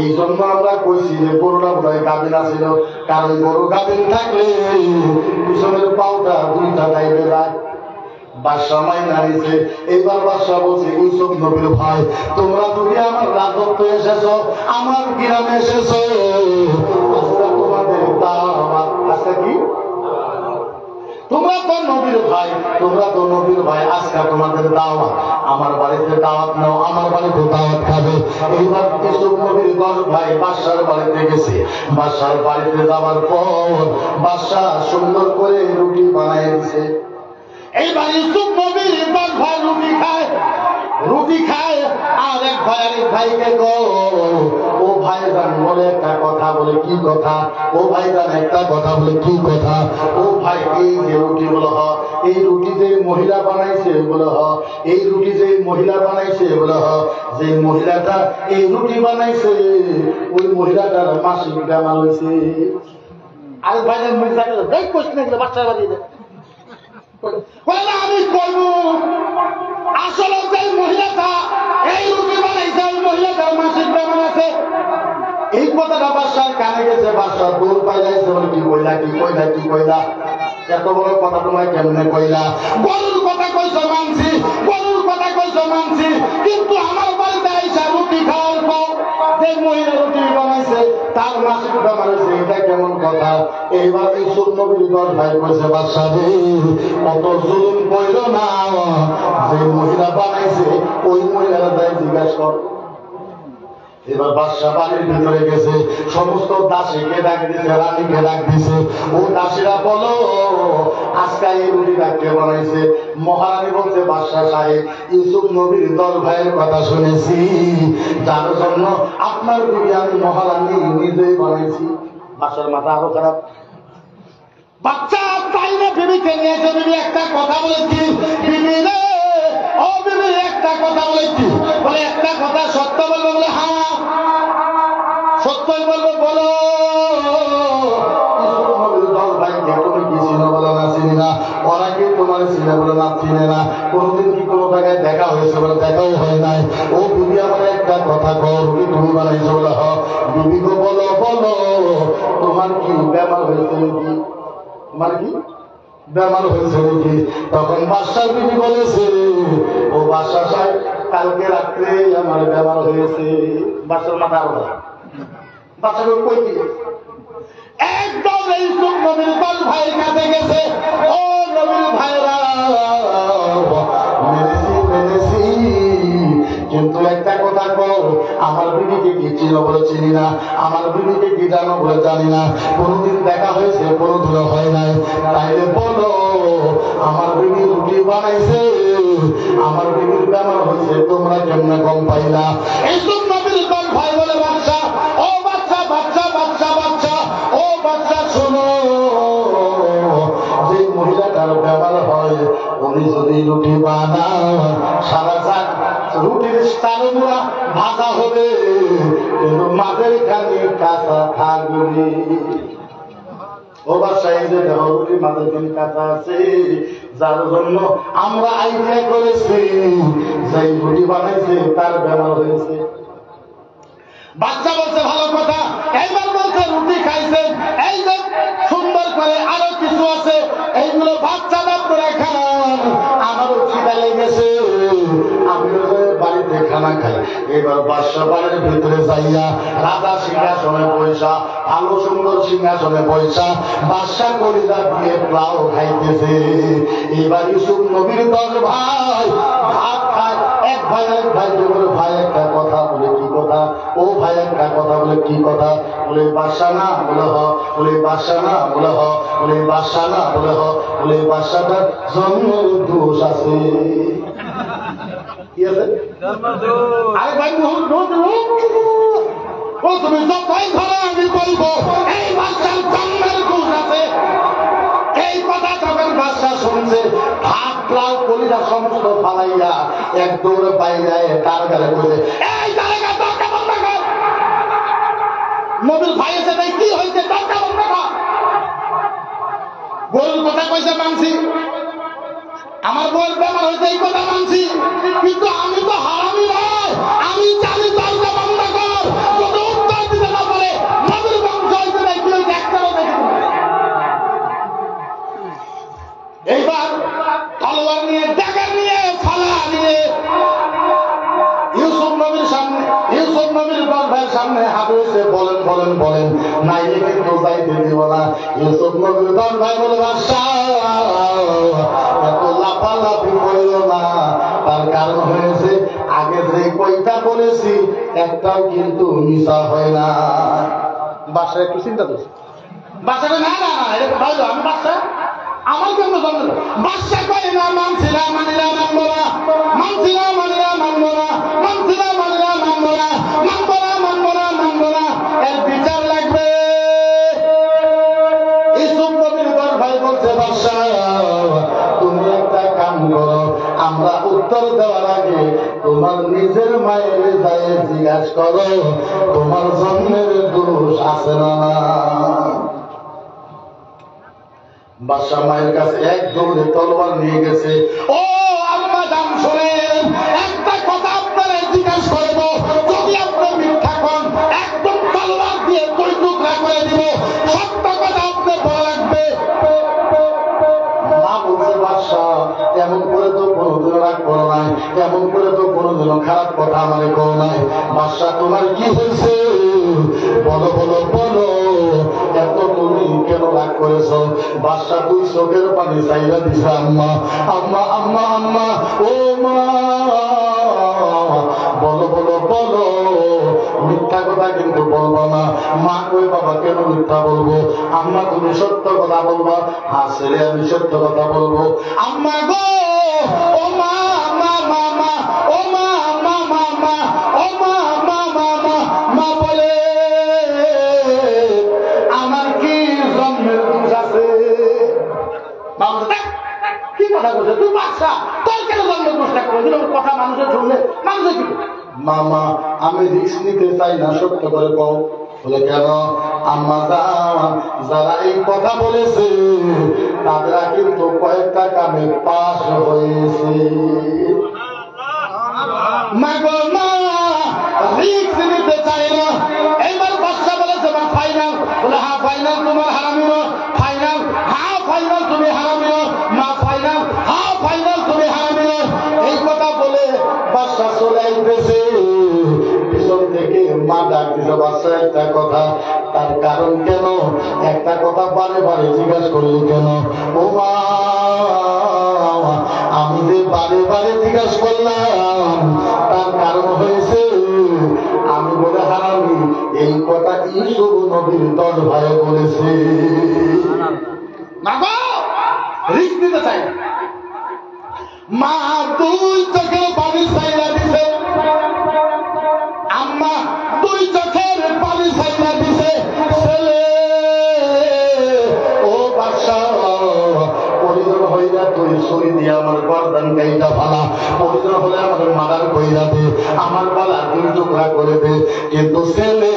এই জন্য আমরা কইছি যে গরুটা বোধহয় গাভীর ছিল। কারণ গরু গাভীর থাকলে পিছনের পাওটা 2টা গাইবে যায়। বাদশা মাইনা নিছে। এইবার বাদশা বলছে ইউসুফ নবীর ভাই তোমরা যদি আমার রাজত্ব এসেছো, আমার গ্রামে এসেছো, তোমাদের দাওয়াত আছে। কি তোমরা তো নবীর ভাই, তোমরা তো নবীর ভাই, আজকে তোমাদের দাওয়াত, আমার বাড়িতে দাওয়াত নাও, আমার বাড়িতে দাওয়াত খাবে। এইবার ইউসুফ নবীর 10 ভাই বাদশার বাড়িতে গেছে। বাদশার বাড়িতে যাওয়ার পর বাদশা সুন্দর করে রুটি বানায় দিছে। এইবার ইউসুফ নবীর 10 ভাই রুটি খায় আর এক ভাই আরেক ভাইকে গো ও ভাইজান বলে একটা কথা। বলে কি কথা? ও ভাইজান একটা কথা। বলে কি কথা? ও ভাই এই যে রুটি বলে হ, এই রুটি যে মহিলা বানাইছে বলে হ, এই রুটি যে মহিলা বানাইছে বলে হ, যে মহিলাটা এই রুটি বানাইছে ওই মহিলাটার মাসিক বেমার হয়েছে। আরেক ভাইজান দেখ কোশ্চেন এগুলো বাচ্চা বাড়িয়ে দেয়। আমি করবো আসলে যে মহিলাটা এই রুটি বানাইছে ওই মহিলাটার মাসিক বেমার আছে। এই কথাটা বাদশার কানে গেছে। বাদশা দৌড় পাইলাইছে। বলে কি কইলা কি কইলা কি কইলা? এত বড় কথা তোমায় কেমনে কইলা? গরুর কথা কইছো মানছি, গরুর কথা কইছো মানছি, কিন্তু আমার বাড়িতে আইসা রুটি খাওয়ার পর যে মহিলা রুটি বানাইছে তার মাসিক বেমার হয়েছে, এটা কেমন কথা? এইবার ইউসুফ নবীর 10 ভাই কইছে বাদশা রে অত জুলুম কইলো না, যে মহিলা বানাইছে ওই মহিলারা যাই জিজ্ঞাসা কর। এবার বাদশা বাড়ির ভিতরে গেছে, সমস্ত দাসীকে ডাক দিছে, রানীকে ডাক দিছে। ও দাসীরা বলো আজকে এই রুটিটা কে বানাইছে? মহারানী বলছে বাদশা সাহেব ইউসুফ নবীর 10 ভাইয়ের কথা শুনেছি, যার জন্য আপনার রুটি আমি মহারানী নিজেই বানাইছি। বাদশার মাথা আরো খারাপ। বাচ্চা তাই না বিবিকে নিয়েছে। বিবি একটা কথা বলেছি, বিবি রে ও বিবি একটা কথা বলেছি। বলে একটা কথা সত্য বলবো? বলে হ্যাঁ সত্যই বলবো। বলো। তুমি কি চিনো? বলে না চিনি না। ওরা কি তোমার চিনে? বলে না চিনে না। কোনদিন কি কোনো জায়গায় দেখা হয়েছে? বলে দেখাও হয় নাই। ও বিবি আমার একটা কথা কর, তুমি বানাইছো? বলে হ। বিবি গো বলো বলো তোমার কি বেমার হয়েছে নাকি? তোমার কি বেমার হয়েছে নাকি? তখন বাদশার বিবি বলেছে ও বাদশা সাহেব কালকে রাত্রে আমার ব্যবহার হয়েছে। বাচ্চার মাথা আরো বাচ্চাকে কই দিয়ে একদম এই নবীর দল ভাইয়ের কাছে গেছে। ও নবীর ভাইরা, মেরেছি, কিন্তু একটা কথা কও, আমার বিবিকে কি চিনো বলে চিনি না, আমার বিবিকে কি জানো বলে জানি না, কোনোদিন দেখা হয়েছে কোনোদিনও হয় নাই, তাইলে বলো আমার বিবি রুটি বানাইছে, আমার বিবির বেমার হয়েছে, তোমরা কেমনে গম পাইলা? এইসব নবীর দল ভাই বলে বাচ্চা, ও বাচ্চা বাচ্চা বাচ্চা বাচ্চা, ও বাচ্চা শোনো, যে মহিলাটার ব্যবহার হয় উনি যদি রুটি বানান সারা রাত রুটির স্থানগুলা ভাজা হবে, কিন্তু মাঝের খালি কাঁচা থাকবে। ও বাসায় যে রুটি মাঝের খালি কাঁচা আছে, যার জন্য আমরা আইডিয়া করেছি যে রুটি বানাইছে তার ব্যবহার হয়েছে। বাচ্চা বলছে ভালো কথা, এইবার বলছে রুটি খাইছে, এই যে সুন্দর করে আরো কিছু আছে, এইগুলো বাচ্চা করে খান, আমারও খিদা লেগেছে, আমিও বাড়িতে খানা খাই। এবার বাদশা বাড়ির ভিতরে যাইয়া রাজা সিংহাসনে পয়সা, ভালো সুন্দর সিংহাসনে পয়সা, বাদশা কলিজা দিয়ে প্লাও খাইতেছে। এবার ইউসুফ নবীর দল ভাই ভাত খায়, এক ভাই বলে ভাই একটা কথা বলে কি কথা, ও ভাই একটা কথা বলে কি কথা, বলে বাদশা না বলে হ, বলে বাদশা না বলে হ, বলে বাদশা না বলে হ, বলে বাদশাটার জন্মের দোষ আছে। কি আছে? আরে ভাই ও তুমি যতই ধরো আমি বলবো এই বাদশার জন্মের দোষ আছে। এই কথা যখন বাদশা শুনছে, ভাত প্লাও কলিজা সমস্ত ফালাইয়া এক দৌড়ে বাইরে তার গালে বলে, এই তারেকা দরকা বন্ধ কর, নবীর ভাই এসে তাই কি হয়েছে, দরকা বন্ধ কর। গরুর কথা কইছে মানছি, আমার বউয়ের বেমার হয়েছে এই কথা মানছি, কিন্তু আমি তো হারামি নয়, আমি জানি দরজা বন্ধ কর। যদি উত্তর দিতে না পারে নবীর বংশ হয়েছে তাই কি হয়েছে একটাও দেখে। এইবার তলোয়ার নিয়ে ড্যাগার নিয়ে ফালা নিয়ে ইউসুফ নবীর সামনে, ইউসুফ নবীর ভাইয়ের সামনে হাত হয়েছে, বলেন বলেন বলেন, নাইলে কিন্তু যাইতে দিব না। ইউসুফ নবীর ভাই বলে বাদশা এত লাফালাফি করিল না, তার কারণ হয়েছে আগে যে কয়টা বলেছি একটাও কিন্তু মিশা হয় না। বাদশা একটু চিন্তা করছে, বাদশাটা না না এটা ভালো, আমি বাদশা আমার জন্য জন্ম, বাদশা কয় না মানছি না মানিলা মানবো না, মানছি না মানিলা মানবো না, মানছি না মানিলা মানবো না, মানবো না মানবো না মানবো না, এর বিচার লাগবে। ইউসুফ নবীর ভাই বলছে বাদশা তুমি একটা কাম করো, আমরা উত্তর দেওয়ার আগে তোমার নিজের মায়ের যায় জিজ্ঞাসা করো তোমার জন্মের দোষ আছে না। বাদশা মায়ের কাছে এক দৌড়ে তলোয়ার নিয়ে গেছে। ও আম্মা জান শোনেন, একটা কথা আপনারা জিজ্ঞাসা করবো, যদি আপনি মিথ্যা করেন একদম তলোয়ার দিয়ে দুই টুকরা করে দিব, সত্য কথা আপনি বলা লাগবে। মা বলছে বাদশা এমন করে তো কোনোদিন রাগ করো নাই, এমন করে তো কোনোদিন খারাপ কথা আমার করো নাই, বাদশা তোমার কি হয়েছে বলো বলো বলো, এত তুমি কেন রাগ করেছ? বাদশা দুই চোখের পানি চাইরা দিছে, আম্মা আম্মা আম্মা আম্মা, ও মা বলো বলো বলো, মিথ্যা কথা কিন্তু বলবো না। মা কই বাবা কেন মিথ্যা বলবো? আম্মা তুমি সত্য কথা বলবা। হ্যাঁ ছেলে আমি সত্য কথা বলবো। আম্মা গো, ও মা মা মা মা, ও মা মা মা মা, ও মা মা মা মা, মা বলে আমার কি জন্মের দোষ আছে? কি কথা বলছে তুই বাচ্চা, তোর কেন জন্মের দোষটা করে কথা মানুষের শুনলে মানুষের কি? মামা আমি রিস্ক নিতে চাই না, সত্য করে কও। বলে কেন? আম্মা যারা এই কথা বলেছে তারা কিন্তু কয়েকটা কামে পাশ হয়েছে। মা গো মা রিস্ক নিতে চাই না। এইবার বাচ্চা বলেছে মা ফাইনাল। বলে হ্যাঁ ফাইনাল তোমার হারামিও, ফাইনাল হ্যাঁ ফাইনাল তুমি হারামিও, মা ফাইনাল হ্যাঁ ফাইনাল তুমি হারামিও। এই কথা বলে বাচ্চা বাদশা চলে আইতেছে, পিছন থেকে মা ডাক দিছে, বাদশা একটা কথা, তার কারণ কেন? একটা কথা বারে বারে জিজ্ঞাসা করলি কেন? ও মা, আমি যে বারে বারে জিজ্ঞাসা করলাম তার কারণ হয়েছে আমি বলে হারামি এই কথা ইউসুফ নবীর 10 ভাই বলেছে। রিস্ক দিতে চাই না। মা 2 চোখের পানি চাইলা দিছে, আম্মা 2 চোখের পানি চাইলা দিছে। ছেলে ও বাদশা, পরিজন হইয়া তুই ছুরি দিয়ে আমার গর্দান গাইটা ফালা, পরিজন হলে আমার মারার কইরা দে, আমার গলা 2 টুকরা করে দে, কিন্তু ছেলে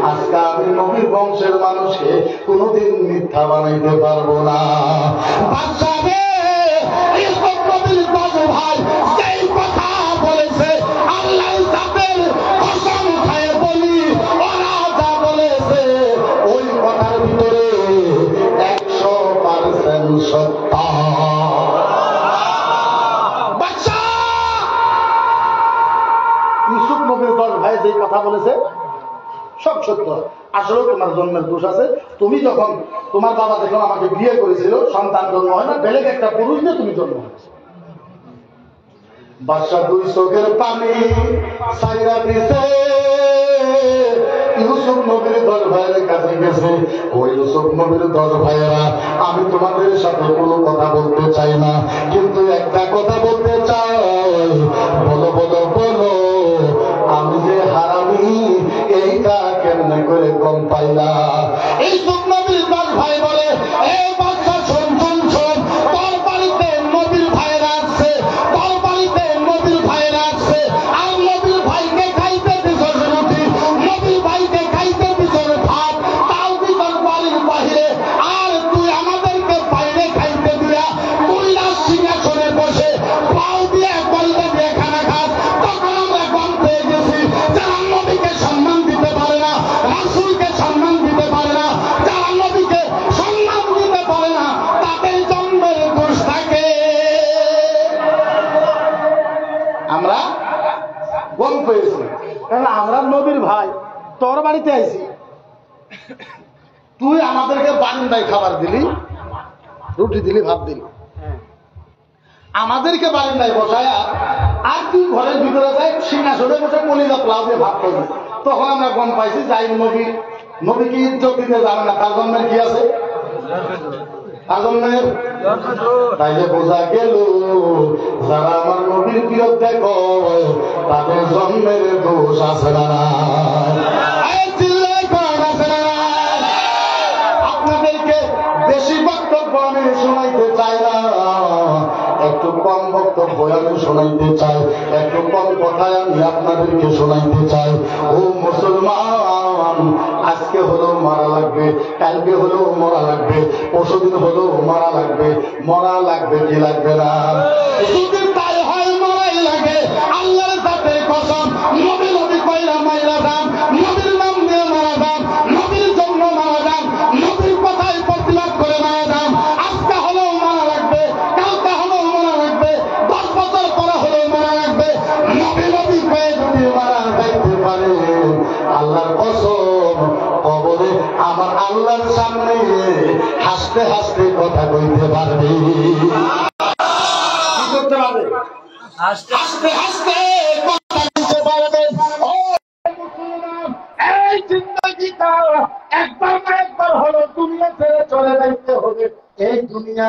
আজকে আমি নবীর বংশের মানুষকে কোনোদিন মিথ্যা বানাইতে পারবো না। বাদশা রে, ইউসুফ নবীর 10 ভাই সেই কথা বলেছে, আল্লাহ তাদের কসম খায় বলি, ওরা যা বলেছে ওই কথার ভিতরে 100% সত্য। বাদশা, ইউসুফ নবীর 10 ভাই যে কথা বলেছে সব সত্য। আসলে তোমার জন্মের দোষ আছে। তুমি যখন তোমার বাবা যখন আমাকে বিয়ে করেছিল, সন্তান জন্ম হয় না, বেলেগ একটা পুরুষ দিয়ে তুমি জন্ম হয়েছে। বাদশা 2 চোখের পানি ছাইরা দিছে, ইউসুফ নবীর 10 ভাইয়ের কাছে গেছে। ও ইউসুফ নবীর 10 ভাইয়েরা, আমি তোমাদের সাথে কোনো কথা বলতে চাই না, কিন্তু একটা কথা বলতে চাই। বলো বলো বলো, আমি যে হারামি এইটা কেমনে করে গম পাইলা? ইউসুফ নবীর 10 ভাই বলে, এ বাদশা শোন শোন শোন, তোর বাড়িতে নবীর ভাইয়েরা আসছে, তোর বাড়িতে নবীর ভাইয়েরা আসছে, আর নবীর ভাইকে খাইতে দিছস রুটি, নবীর ভাইকে খাইতে দিছস ভাত, তাও দিছস বাড়ির বাহিরে, আর তুই আমাদেরকে বাইরে খাইতে দিয়া কইলা সিংহাসনে বসে পাও দিয়ে কলটা দিয়ে খানা খাস। তখন আমরা গম পেয়ে গেছি, যারা নবীকে সম্মান দিতে পারে না, রাসূলকে সম্মান দিতে পারে না, যারা নবীকে সম্মান দিতে পারে না, তাদের জন্মের দোষ থাকে। আমরা গম পেয়েছি, কারণ আমরা নবীর ভাই, তোর বাড়িতে আইছি, তুই আমাদেরকে বারান্দায় খাবার দিলি, রুটি দিলি, ভাত দিলি, আমাদেরকে বারান্দায় বসায়া, আর তুই ঘরের ভিতরে যাই সিংহাসনে বসে কলিজা পোলাও দিয়ে ভাত করবি। তখন আমরা গম পাইছি যাই নবীকে ইজ্জত দিতে জানে না, তার জন্মের কি আছে, তার জন্মের। তাইলে বোঝা গেল যারা আমার নবীর বিরুদ্ধে কয় তাদের জন্মের দোষ আছে না। আপনাদেরকে বেশি বক্তব্য আমি শোনাইতে চাই না, একটু কম বক্তব্য আমি শোনাইতে চাই, একটু কম কথায় আমি আপনাদেরকে শোনাইতে চাই। ও মুসলমান, আজকে হলেও মারা লাগবে, কালকে হলেও মরা লাগবে, পরশুদিন হলেও মারা লাগবে। মরা লাগবে কি লাগবে না? যদি তাই হয় মরাই লাগে। আল্লাহর সাথে কসম, নবী নবী কইরা মাইরা যান, নবীর নাম নিয়ে মারা যান, নবীর জন্য মারা যান, নবীর কথায় প্রতিবাদ করে মারা যান। আজকে হলেও মারা লাগবে, কালকে হলেও মারা লাগবে, 10 বছর পরে হলেও মারা লাগবে। নবী নবী কয়ে যদি মারা যাইতে পারে, আল্লাহর কসম কবরে আমার আল্লাহর সামনে হাসতে হাসতে কথা কইতে পারবে। কি করতে পারবে? হাসতে হাসতে কথা কইতে পারবে। এই জিন্দেগিটা একবার না একবার হলো দুনিয়া ছেড়ে চলে যাইতে হবে। এই দুনিয়া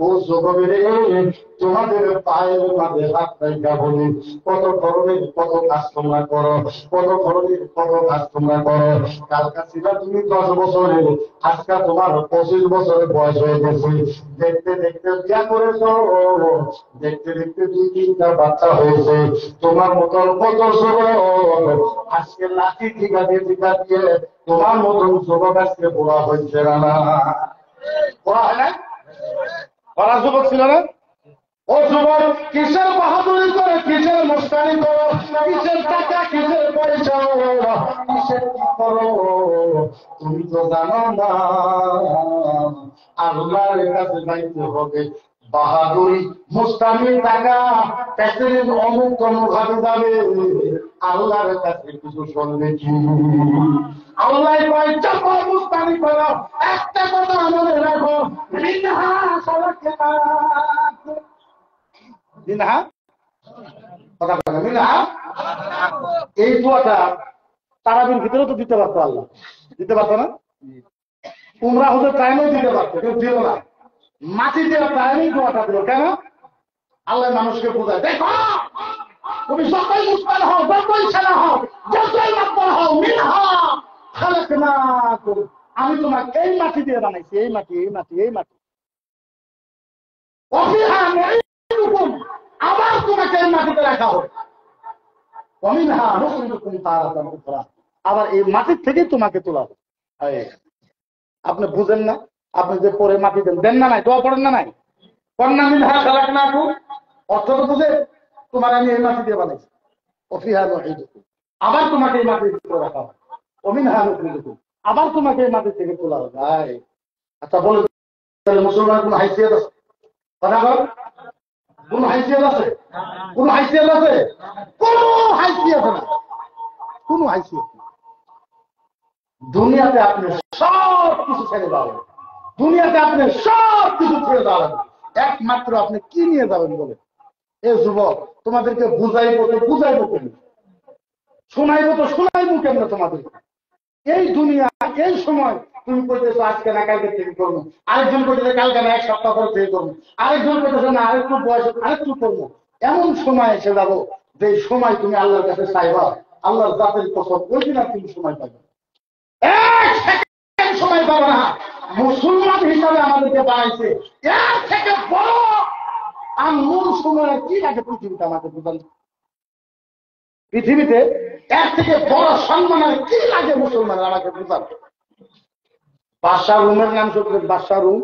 ও জগৎরে তোমাদের পায়ের মাঝে হাত রাখা বলি, কত ধরনের কত কাজ তোমরা করো, কত ধরনের কত কাজ তোমরা করো। কালকা ছিল তুমি 10 বছরের, আজকে তোমার 25 বছরের বয়স হয়ে গেছে। দেখতে দেখতে বিয়া করেছো, দেখতে দেখতে 2-3টা বাচ্চা হয়েছে। তোমার মতন কত যুবক আজকে লাঠি ঠিকা দিয়ে তোমার মতন যুবক আজকে বড়া হয়েছে না, বড়া হয় না? বড়া যুবক ছিল না? ও যুবক, কিসের বাহাদুরি করে, কিসের মুস্তানি করো, কিসের টাকা, কিসের পয়সা, কিসের কি করো? তুমি তো জানো না আল্লাহর কাছে যাইতে হবে। বাহাদুরি মুস্তামি টাকা প্যাসেজ অমুক ভাবে যাবে আল্লাহর কাছে কিছু শুনবে কি আল্লাহ কয় চাপা মুস্তামি করো একটা কথা মনে রাখো মিনহা খালাকনাক মিনহা কথা বলে মিনহা এই দোয়াটা তারাবির ভিতরে তো দিতে পারতো আল্লাহ দিতে পারতো না উমরা হতে টাইমেও দিতে পারতো কেউ দিল না মাটি দেওয়া টাইমেই দোয়াটা দিল কেন আল্লাহ মানুষকে বোঝায় দেখো তুমি যতই মুসলমান হও যতই সেনা হও যতই মাতবার হও মিনহা খালাকনাকুম আমি তোমাকে এই মাটি দিয়ে বানাইছি এই মাটি এই মাটি এই মাটি ওয়াফিহা নুঈদুকুম আবার তোমাকে এই মাটিতে রাখা হবে ওয়ামিনহা নুখরিজুকুম তারাতান উখরা আবার এই মাটির থেকে তোমাকে তোলা হবে আপনি বুঝেন না আপনি যে পরে মাটি দেন না নাই দোয়া পড়েন না নাই কন্যা মিনহা খালাকনাকুম অর্থ তো বুঝে তোমার আমি এই মাটি দিয়ে বানাইছি ওয়াফিহা নুঈদুকুম আবার তোমাকে এই মাটির ভিতরে রাখা হবে ওয়ামিনহা নুখরিজুকুম আবার তোমাকে এই মাটির থেকে তোলা হবে আচ্ছা বলে মুসলমান কোন হাইসিয়ত আছে কথা বল কোন হাইসিয়ত আছে কোন হাইসিয়ত আছে কোন হাইসিয়ত না কোন হাইসিয়ত দুনিয়াতে আপনি সব কিছু ছেড়ে যাবেন দুনিয়াতে আপনি সব কিছু ছেড়ে যাবেন একমাত্র আপনি কি নিয়ে যাবেন বলে এ যুবক তোমাদেরকে বুঝাইবো তো বুঝাইবো কেন শোনাইবো তো শোনাইবো কেন তোমাদেরকে এই দুনিয়া এই সময় তুমি করতেছো আজকে না কালকে থেকে করবো আরেকজন করতেছে কালকে না এক সপ্তাহ পর থেকে করবো আরেকজন করতেছে না আরেকটু বয়স আরেকটু করবো এমন সময় এসে যাবো যে সময় তুমি আল্লাহর কাছে চাইবা আল্লাহর জাতের কসম ওই দিন আর তুমি সময় পাবে এক সেকেন্ড সময় পাবে না মুসলমান হিসাবে আমাদেরকে বানাইছে এর থেকে বড় আর মূল সময় কি লাগে পৃথিবীতে আমাকে বুঝান পৃথিবীতে এর থেকে বড় সম্মান আর কি লাগে মুসলমানের আমাকে বুঝান বাদশাহ রুমের নাম শুনলেন বাদশাহ রুম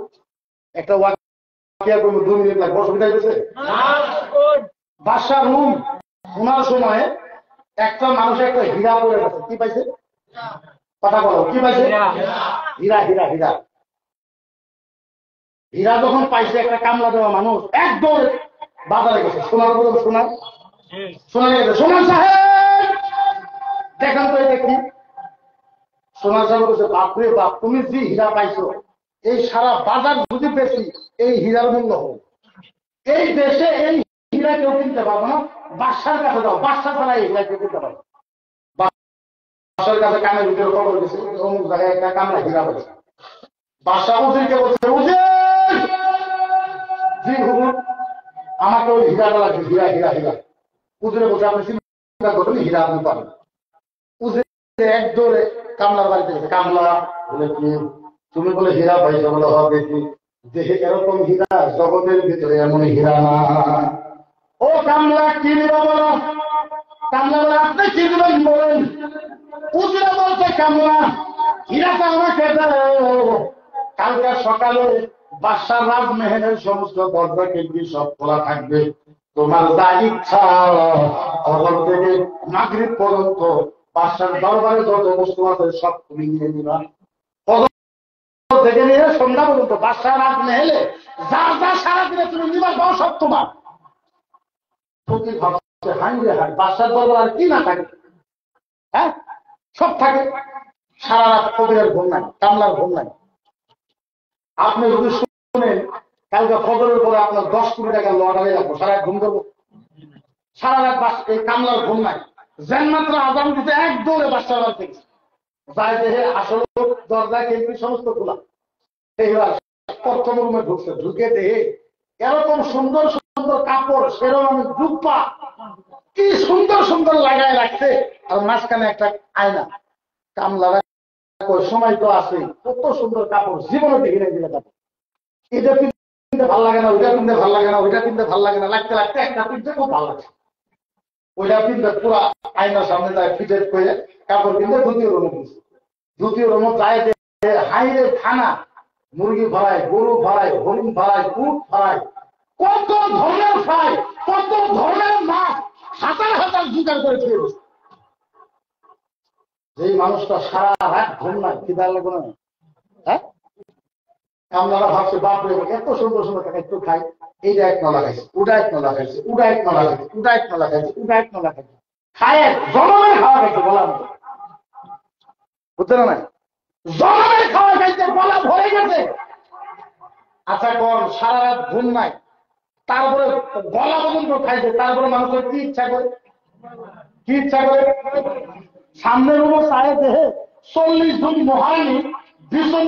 একটা ওয়াকিয়া করবো 2 মিনিট লাগবে অসুবিধা হয়েছে বাদশাহ রুম শোনার সময় একটা মানুষ একটা হীরা পড়ে গেছে কি পাইছে কথা বলো কি পাইছে হীরা হীরা হীরা হীরা যখন পাইছে একটা কামলা দেওয়া মানুষ একদম বাজারে গেছে সোনার উপর সোনার সোনা গেছে সোনার সাহেব দেখান তো এটা কি সোনার সাহেব বলছে বাপরে বাপ তুমি যে হীরা পাইছো এই সারা বাজার যদি বেশি এই হীরার মূল্য হোক এই দেশে এই হীরা কেউ কিনতে পারবো না বাদশার কাছে যাও বাদশা ছাড়া এই হীরা কেউ কিনতে পারবো বাদশার কাছে কামের ভিতরে খবর গেছে অমুক জায়গায় একটা কামরা হীরা পাইছে বাদশা উজিরকে বলছে উজির জি হুজুর আমাকে ওই হীরাটা লাগবে হীরা হীরা হীরা উজিরে বলছে আপনি চিন্তা করবেন হীরা আপনি পাবেন উজির এক দৌড়ে কামলার বাড়িতে গেছে কামলা বলে কি তুমি বলে হীরা পাইছো বলে হবে কি দেহে এরকম হীরা জগতের ভিতরে এমন হীরা না ও কামলা কি নিবা বলো কামলা বলে আপনি কি নেবেন বলেন উজিরা বলছে কামলা হীরাটা আমাকে দাও কালকে সকালে বাদশাহ রাজমেহেলের সমস্ত দরজা কেন্দ্রি সব খোলা থাকবে তোমার যা ইচ্ছা খবর থেকে মাগরিব পর্যন্ত বাদশার দরবারে যত বস্তু আছে সব তুমি নিয়ে নিবা থেকে নিয়ে সন্ধ্যা পর্যন্ত বাদশাহ রাজমেহেলে যা যা সারাদিনে তুমি নিবা দাও সব তোমার প্রতি ভাবছে হাই রে হাই বাদশার দরবার আর কি না থাকে হ্যাঁ সব থাকে সারা রাত কবিরের ঘুম নাই কামলার ঘুম নাই আপনি যদি শুনেন কালকে ফজরের পরে আপনার 10 কোটি টাকা লটারি রাখবো সারা ঘুম করবো সারা রাত এই কামলার ঘুম নাই যেন মাত্র আজান দিতে এক দৌড়ে বাদশার বাড়ি থেকে যাই দেহে আসলে দরজা কেন্দ্রিক সমস্ত খোলা এইবার প্রথম রুমে ঢুকছে ঢুকে দেহে এরকম সুন্দর সুন্দর কাপড় সেরকম জুব্বা কি সুন্দর সুন্দর লাগায় রাখছে আর মাঝখানে একটা আয়না কামলা সময় তো আছে কত সুন্দর কাপড় জীবনে দেখি নাই দিলে কাপড় এটা কিনতে ভালো লাগে না ওইটা কিনতে ভালো লাগে না ওইটা কিনতে ভালো লাগে না লাগতে লাগতে একটা কিনতে খুব ভালো লাগে ওইটা কিনতে পুরো আয়নার সামনে যায় ফিটেড করে কাপড় কিনতে দ্বিতীয় রুমে যায় হাইরে খানা মুরগি ভাড়ায় গরু ভাড়ায় হরিণ ভাড়ায় উট ভাড়ায় কত ধরনের ফ্রাই কত ধরনের মাছ হাজার হাজার জোগাড় করে খেয়ে বসে যেই মানুষটা সারা রাত ঘুম নাই খিদা লাগবে না হ্যাঁ আপনারা ভাবছে বাপরে এত সুন্দর সুন্দর একটু খাই, এইটা এক নলা খাইছে, ওটা এক নলা খাইছে, ওটা এক নলা খাইছে, ওটা এক নলা খাইছে, ওটা এক নলা খাইছে, খায় জনমের খাওয়া খাইছে বলার মতো, বুঝতে না? জনমের খাওয়া খাইছে, গলা ভরে গেছে। আচ্ছা কর সারা রাত ঘুম নাই, তারপরে গলা পর্যন্ত খাইছে, তারপরে মানুষের কি ইচ্ছা করে? কি ইচ্ছা করে? সামনের রুমে চায় দেহে 40 জন মহানি ভীষণ